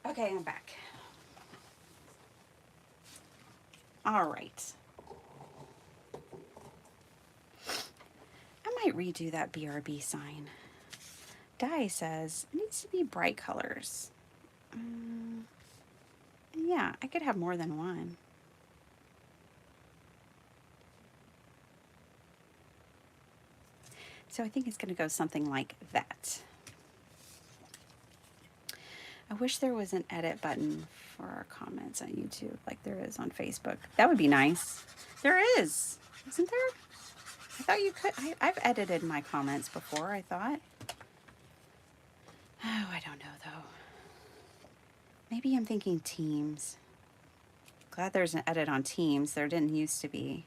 [SPEAKER 1] Okay, I'm back. All right. I might redo that BRB sign. die says it needs to be bright colors. Yeah, I could have more than one. So I think it's going to go something like that. I wish there was an edit button for our comments on YouTube like there is on Facebook. That would be nice. There is, isn't there? I thought you could. I've edited my comments before, I thought. Oh, I don't know though. Maybe I'm thinking Teams. Glad there's an edit on Teams. There didn't used to be.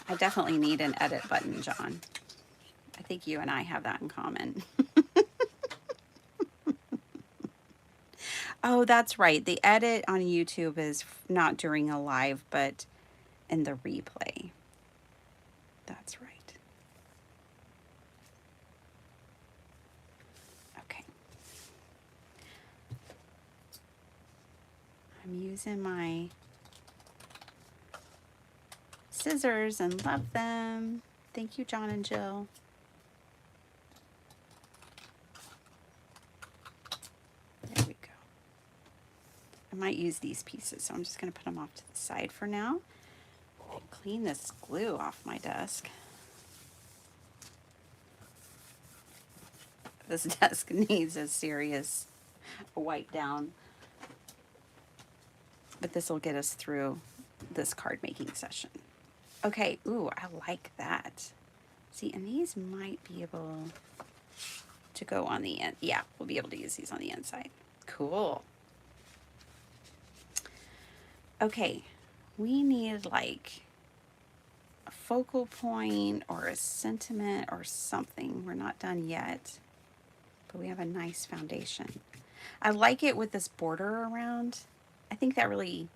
[SPEAKER 1] I definitely need an edit button, John. I think you and I have that in common. Oh, that's right. The edit on YouTube is not during a live, but in the replay. That's right. Okay. I'm using my scissors and love them. Thank you, John and Jill. There we go. I might use these pieces, so I'm just going to put them off to the side for now. And clean this glue off my desk. This desk needs a serious wipe down. But this will get us through this card making session. Okay, ooh, I like that. See, and these might be able to go on the end. Yeah, we'll be able to use these on the inside. Cool. Okay, we need like a focal point or a sentiment or something. We're not done yet, but we have a nice foundation. I like it with this border around. I think that really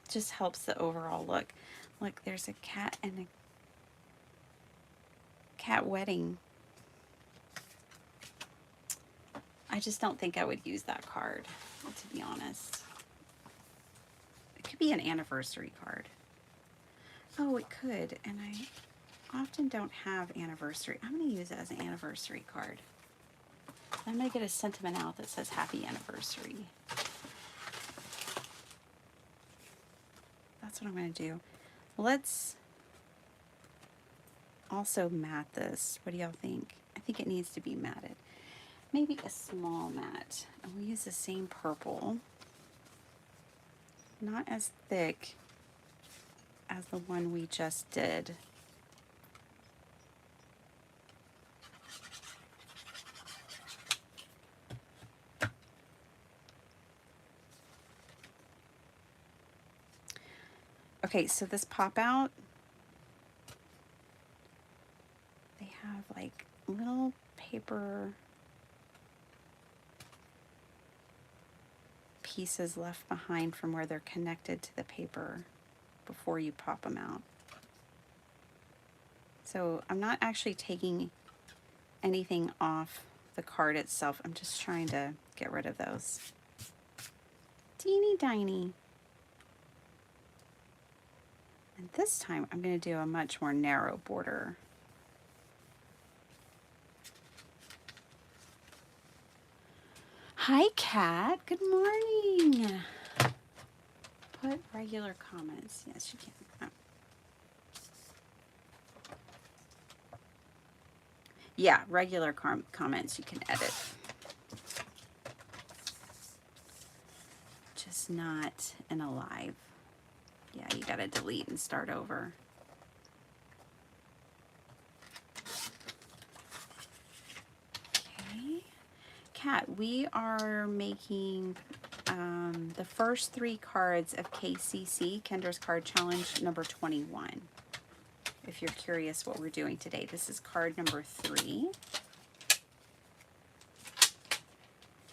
[SPEAKER 1] just helps the overall look. Look, there's a cat and a cat wedding. I just don't think I would use that card, to be honest. It could be an anniversary card. Oh, it could, and I often don't have anniversary. I'm going to use it as an anniversary card. I'm going to get a sentiment out that says happy anniversary. That's what I'm going to do. Let's also mat this. What do y'all think? I think it needs to be matted. Maybe a small mat. And we use the same purple. Not as thick as the one we just did. Okay, so this pop out, they have like little paper pieces left behind from where they're connected to the paper before you pop them out. So I'm not actually taking anything off the card itself. I'm just trying to get rid of those. Teeny tiny. And this time I'm going to do a much more narrow border. Hi, Kat. Good morning. Put regular comments. Yes, you can. Oh. Yeah, regular comments you can edit. Just not in a live. Yeah, you gotta delete and start over. Okay. Kat, we are making the first 3 cards of KCC, Kendra's Card Challenge number 21. If you're curious what we're doing today, this is card number 3.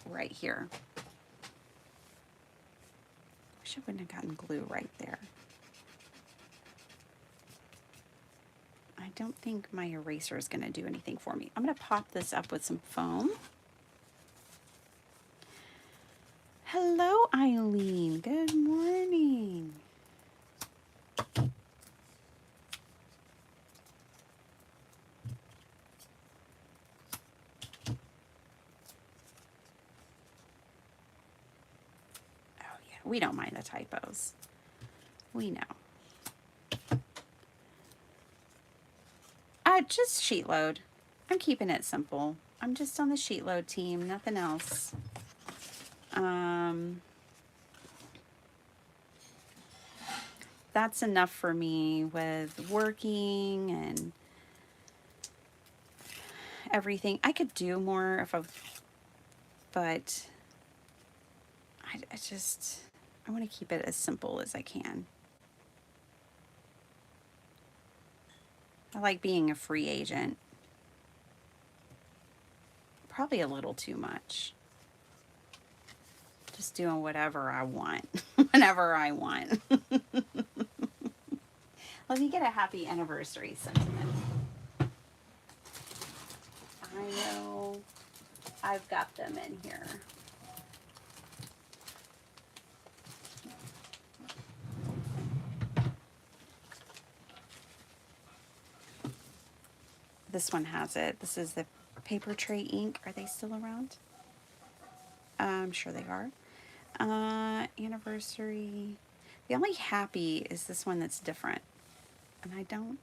[SPEAKER 1] Right here. Wish I wouldn't have gotten glue right there. I don't think my eraser is going to do anything for me. I'm going to pop this up with some foam. Hello, Eileen. Good morning. We don't mind the typos. We know. Just sheet load. I'm keeping it simple. I'm just on the sheet load team, nothing else. That's enough for me with working and everything. I could do more if I, but I want to keep it as simple as I can. I like being a free agent. Probably a little too much. Just doing whatever I want, whenever I want. Let me get a happy anniversary sentiment. I know I've got them in here. This one has it. This is the Paper Tray ink. Are they still around? I'm sure they are. Anniversary. The only happy is this one that's different. And I don't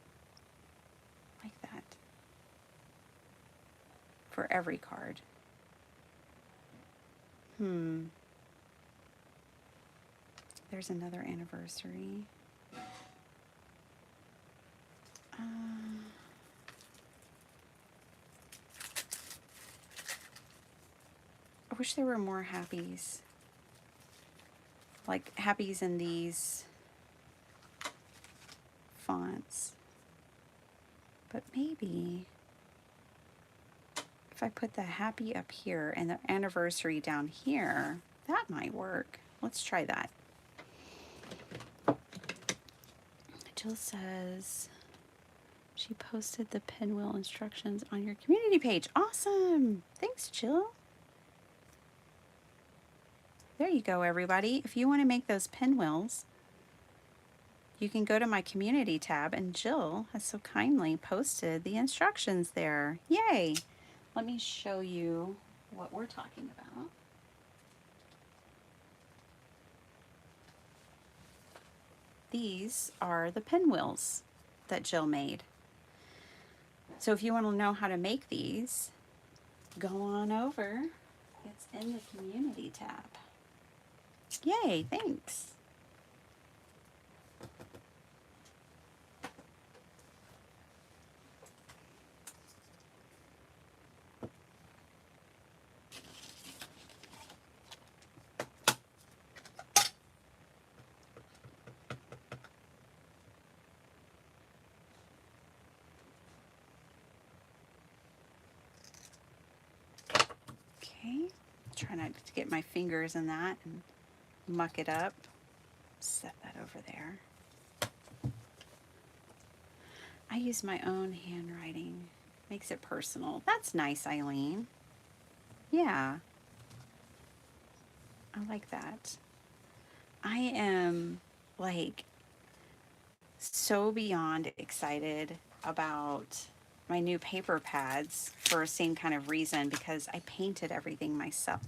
[SPEAKER 1] like that for every card. There's another anniversary. I wish there were more happies. Like happies in these fonts. But maybe if I put the happy up here and the anniversary down here, that might work. Let's try that. Jill says she posted the pinwheel instructions on your community page. Awesome. Thanks, Jill. There you go, everybody. If you want to make those pinwheels, you can go to my community tab, and Jill has so kindly posted the instructions there. Yay! Let me show you what we're talking about. These are the pinwheels that Jill made. So if you want to know how to make these, go on over. It's in the community tab. Yay, thanks. Okay, try not to get my fingers in that and muck it up. Set that over there. I use my own handwriting. Makes it personal. That's nice, Eileen. Yeah. I like that. I am like so beyond excited about my new paper pads for the same kind of reason, because I painted everything myself.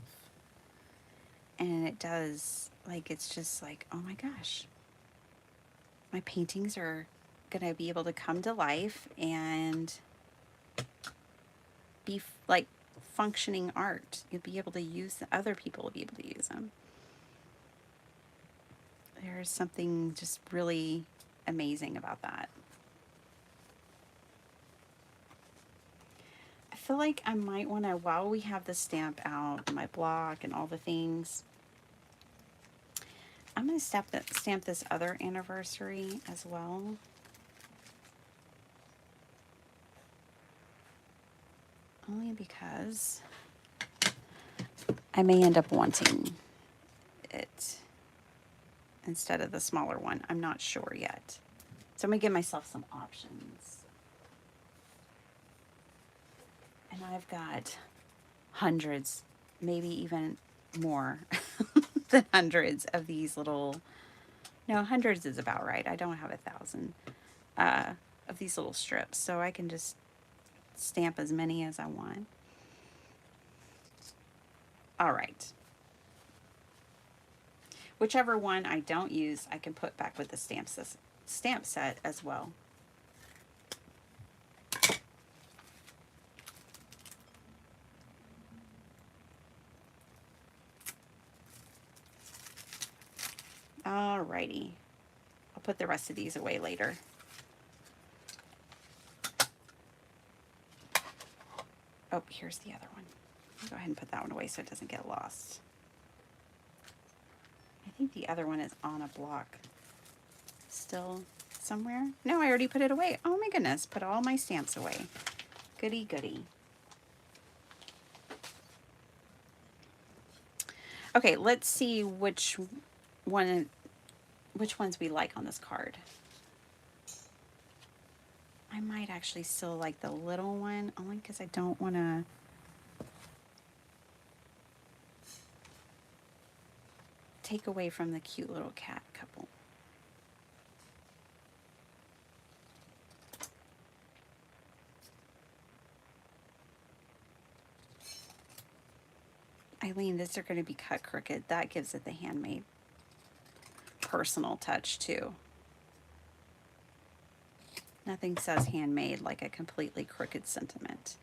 [SPEAKER 1] And it does, like, it's just like, oh my gosh, my paintings are gonna be able to come to life and be like functioning art. You'll be able to use them, other people will be able to use them. There's something just really amazing about that. I feel like I might want to, while we have the stamp out, my block and all the things, I'm going to stamp this other anniversary as well. Only because I may end up wanting it instead of the smaller one. I'm not sure yet. So I'm going to give myself some options. And I've got hundreds, maybe even more than hundreds of these little, no, hundreds is about right. I don't have 1,000 of these little strips. So I can just stamp as many as I want. All right. whichever one I don't use, I can put back with the stamp set as well. Alrighty. I'll put the rest of these away later. Oh, here's the other one. I'll go ahead and put that one away so it doesn't get lost. I think the other one is on a block still somewhere. No, I already put it away. Oh my goodness, put all my stamps away. Goody goody. Okay, let's see which ones we like on this card. I might actually still like the little one, only because I don't want to take away from the cute little cat couple. Eileen, these are going to be cut crooked. That gives it the handmade personal touch too. Nothing says handmade like a completely crooked sentiment.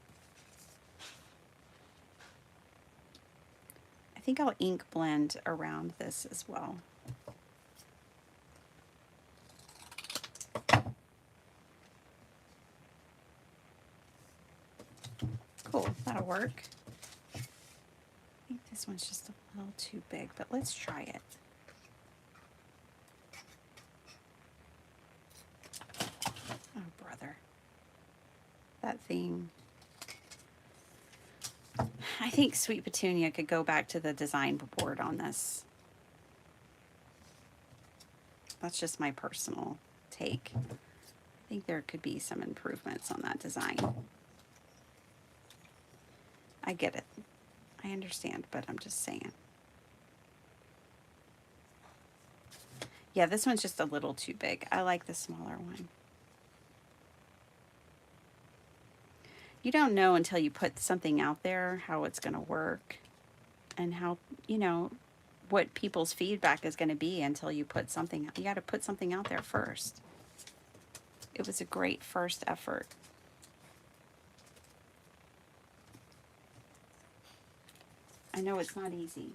[SPEAKER 1] I think I'll ink blend around this as well. Cool, that'll work. I think this one's just a little too big, but let's try it. Oh, brother. That thing. I think Sweet Petunia could go back to the design board on this. That's just my personal take. I think there could be some improvements on that design. I get it. I understand, but I'm just saying. Yeah, this one's just a little too big. I like the smaller one. You don't know until you put something out there how it's going to work and how, you know, what people's feedback is going to be until you put something. You got to put something out there first. It was a great first effort. I know it's not easy.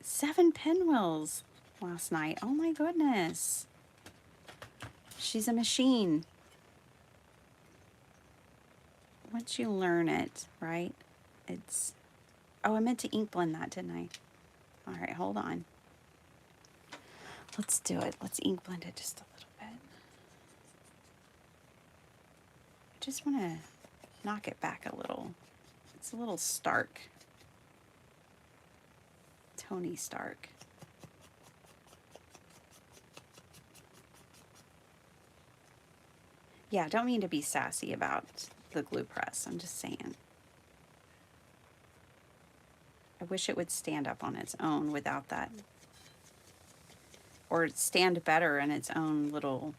[SPEAKER 1] Seven pinwheels last night. Oh my goodness. She's a machine. Once you learn it, right? It's, oh, I meant to ink blend that, didn't I? All right, hold on. Let's do it. Let's ink blend it just a little bit. I just want to knock it back a little. It's a little stark. Tony Stark. Yeah, don't mean to be sassy about the glue press. I'm just saying. I wish it would stand up on its own without that. Or stand better in its own little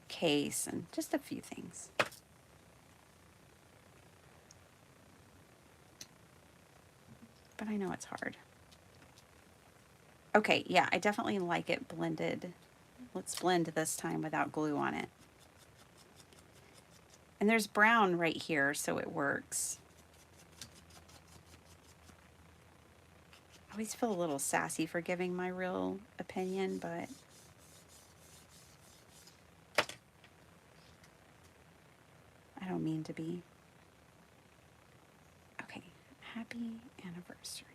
[SPEAKER 1] case and just a few things. But I know it's hard. Okay, yeah, I definitely like it blended. Let's blend this time without glue on it. And there's brown right here, so it works. I always feel a little sassy for giving my real opinion, but I don't mean to be. Okay, happy anniversary.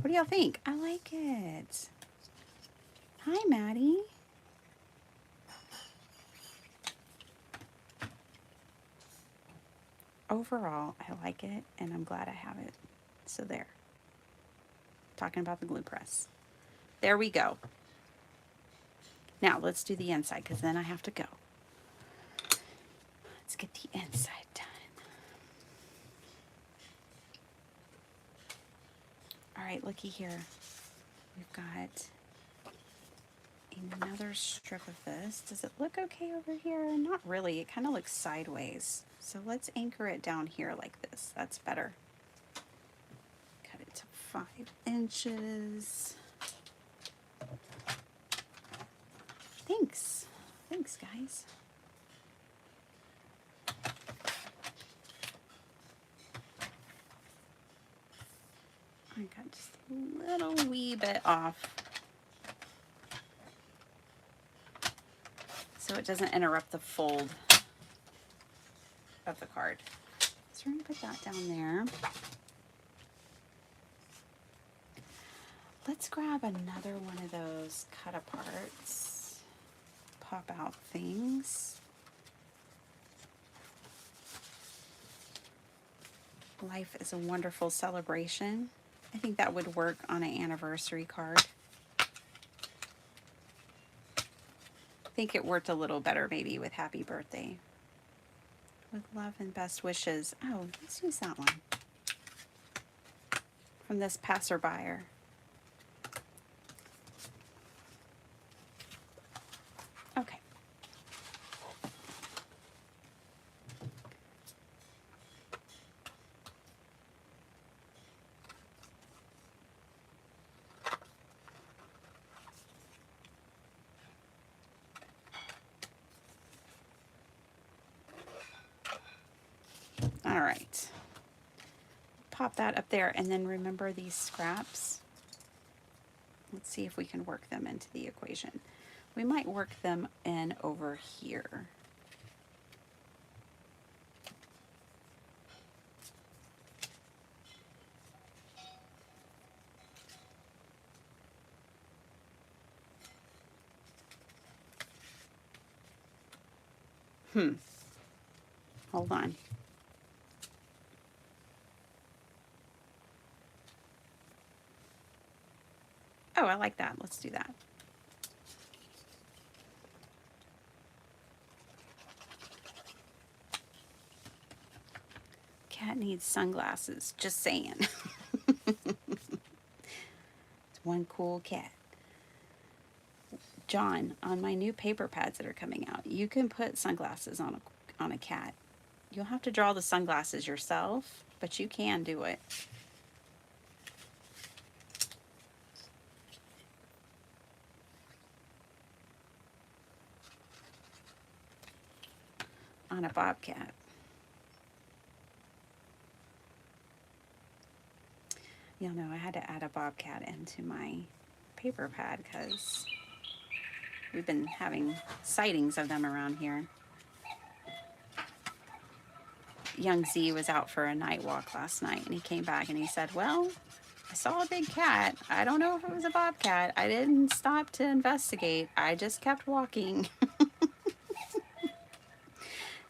[SPEAKER 1] What do y'all think? I like it. Hi, Maddie. Overall, I like it, and I'm glad I have it. So there. Talking about the glue press. There we go. Now, let's do the inside, because then I have to go. Let's get the inside done. All right, looky here. We've got another strip of this. Does it look okay over here? Not really. It kind of looks sideways. So let's anchor it down here like this. That's better. Cut it to 5 inches. Thanks. Thanks, guys. I got just a little wee bit off, so it doesn't interrupt the fold of the card. So we're going to put that down there. Let's grab another one of those cut aparts, pop out things. Life is a wonderful celebration. I think that would work on an anniversary card. I think it worked a little better maybe with happy birthday. With love and best wishes. Oh, let's use that one. From this passerby. Okay. All right. Pop that up there, and then remember these scraps. Let's see if we can work them into the equation. We might work them in over here. Hold on. Oh, I like that. Let's do that. Cat needs sunglasses. Just saying. It's one cool cat. John, on my new paper pads that are coming out, you can put sunglasses on a cat. You'll have to draw the sunglasses yourself, but you can do it. On a bobcat. You'll know I had to add a bobcat into my paper pad because we've been having sightings of them around here. Young Z was out for a night walk last night, and he came back and he said, well, I saw a big cat. I don't know if it was a bobcat. I didn't stop to investigate. I just kept walking.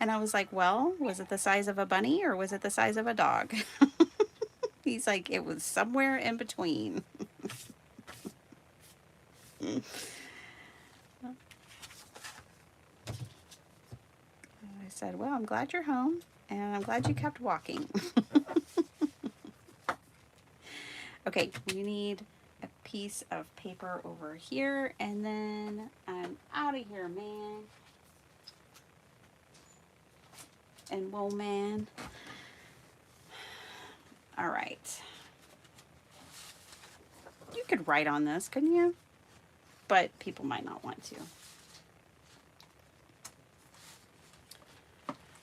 [SPEAKER 1] And I was like, well, was it the size of a bunny or was it the size of a dog? He's like, it was somewhere in between. I said, well, I'm glad you're home and I'm glad you kept walking. Okay, we need a piece of paper over here and then I'm out of here, man. And whoa, man. All right. You could write on this, couldn't you? But people might not want to.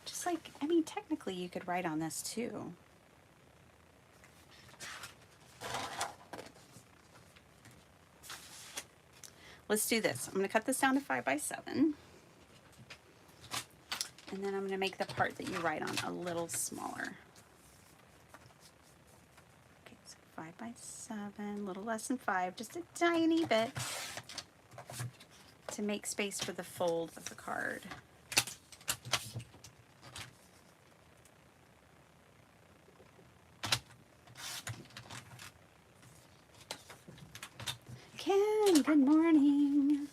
[SPEAKER 1] Just like, I mean, technically you could write on this too. Let's do this. I'm going to cut this down to 5 by 7. And then I'm going to make the part that you write on a little smaller. Okay, so 5 by 7, a little less than 5, just a tiny bit to make space for the fold of the card. Ken, good morning.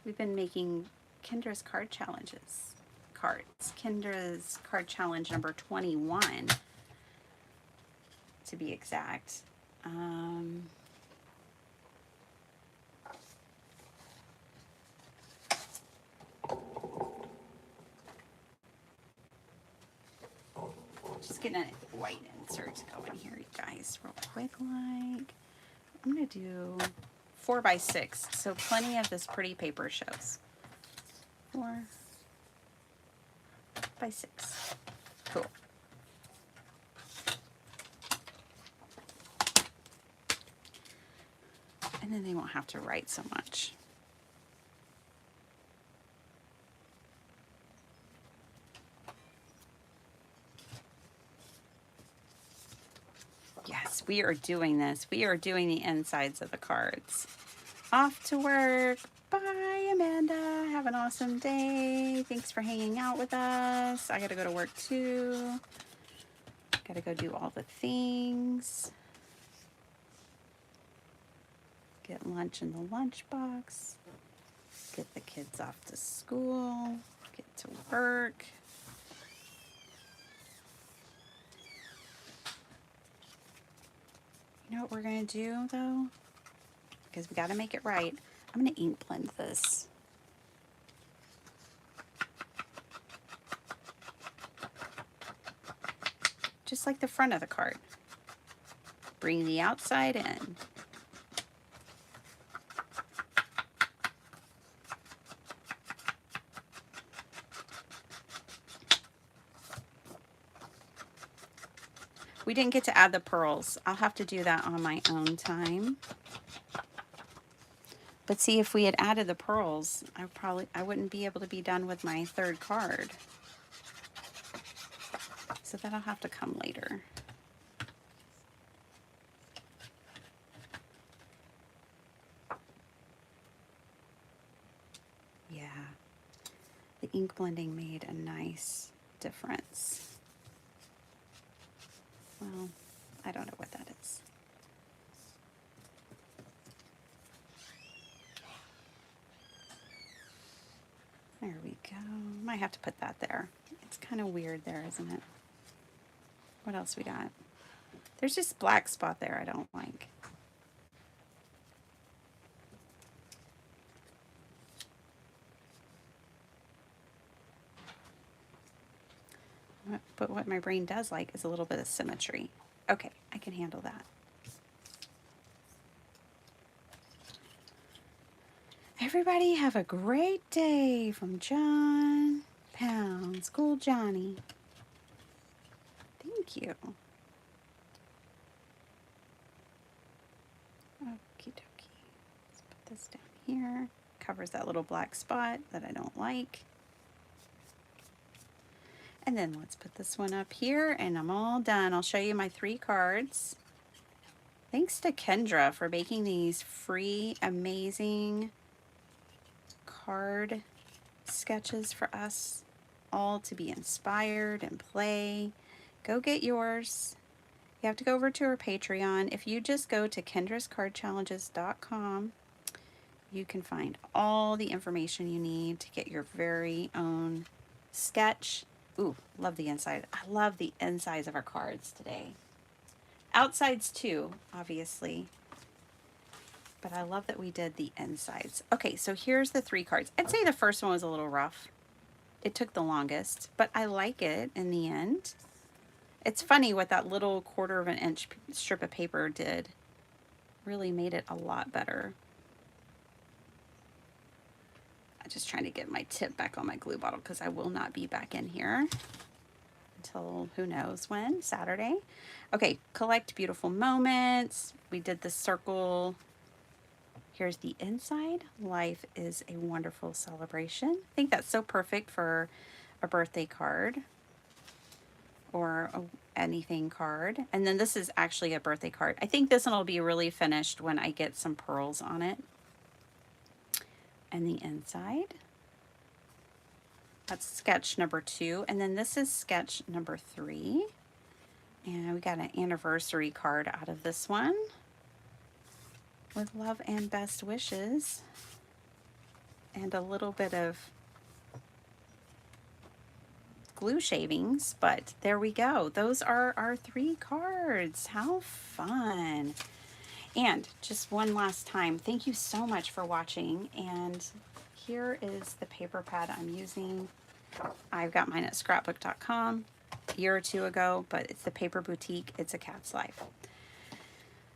[SPEAKER 1] We've been making Kendra's card challenges. Cards. Kendra's card challenge number 21 to be exact. Just getting a white insert going here, you guys, real quick. Like, I'm going to do 4 by 6, so plenty of this pretty paper shows. 4 by 6. Cool. And then they won't have to write so much. Yes, we are doing this. We are doing the insides of the cards. Off to work. Bye, Amanda. Have an awesome day. Thanks for hanging out with us. I got to go to work too. Got to go do all the things. Get lunch in the lunchbox. Get the kids off to school. Get to work. You know what we're going to do, though? Because we got to make it right. I'm going to ink blend this. Just like the front of the card. Bring the outside in. We didn't get to add the pearls. I'll have to do that on my own time. But see, if we had added the pearls, I wouldn't be able to be done with my third card. So that'll have to come later. Yeah. The ink blending made a nice difference. Well, I don't know what that is. There we go. Might have to put that there. It's kind of weird there, isn't it? What else we got? There's just black spot there I don't like. But what my brain does like is a little bit of symmetry. Okay, I can handle that. Everybody have a great day from John Pounds. Cool Johnny. Thank you. Okie dokie. Let's put this down here. Covers that little black spot that I don't like. And then let's put this one up here and I'm all done. I'll show you my 3 cards. Thanks to Kendra for making these free, amazing card sketches for us all to be inspired and play. Go get yours. You have to go over to her Patreon. If you just go to kendrascardchallenges.com, you can find all the information you need to get your very own sketch. Ooh, love the inside. I love the insides of our cards today. Outsides too, obviously. But I love that we did the insides. Okay, so here's the 3 cards. I'd say the first one was a little rough. It took the longest, but I like it in the end. It's funny what that little 1/4 of an inch strip of paper did. Really made it a lot better. I'm just trying to get my tip back on my glue bottle because I will not be back in here until who knows when, Saturday. Okay, collect beautiful moments. We did the circle. Here's the inside. Life is a wonderful celebration. I think that's so perfect for a birthday card or anything card. And then this is actually a birthday card. I think this one will be really finished when I get some pearls on it. And the inside. That's sketch number 2. And then this is sketch number 3. And we got an anniversary card out of this one. With love and best wishes. And a little bit of glue shavings. But there we go. Those are our 3 cards. How fun. And just one last time, thank you so much for watching. And here is the paper pad I'm using. I've got mine at scrapbook.com. year or two ago, but it's the Paper Boutique. It's a cat's life.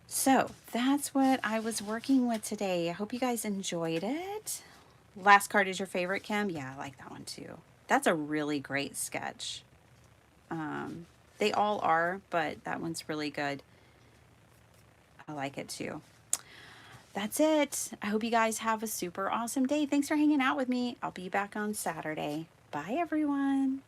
[SPEAKER 1] So that's what I was working with today. I hope you guys enjoyed it. Last card is your favorite, Kim? Yeah, I like that one too. That's a really great sketch. They all are, but that one's really good. I like it too. That's it. I hope you guys have a super awesome day. Thanks for hanging out with me. I'll be back on Saturday. Bye, everyone.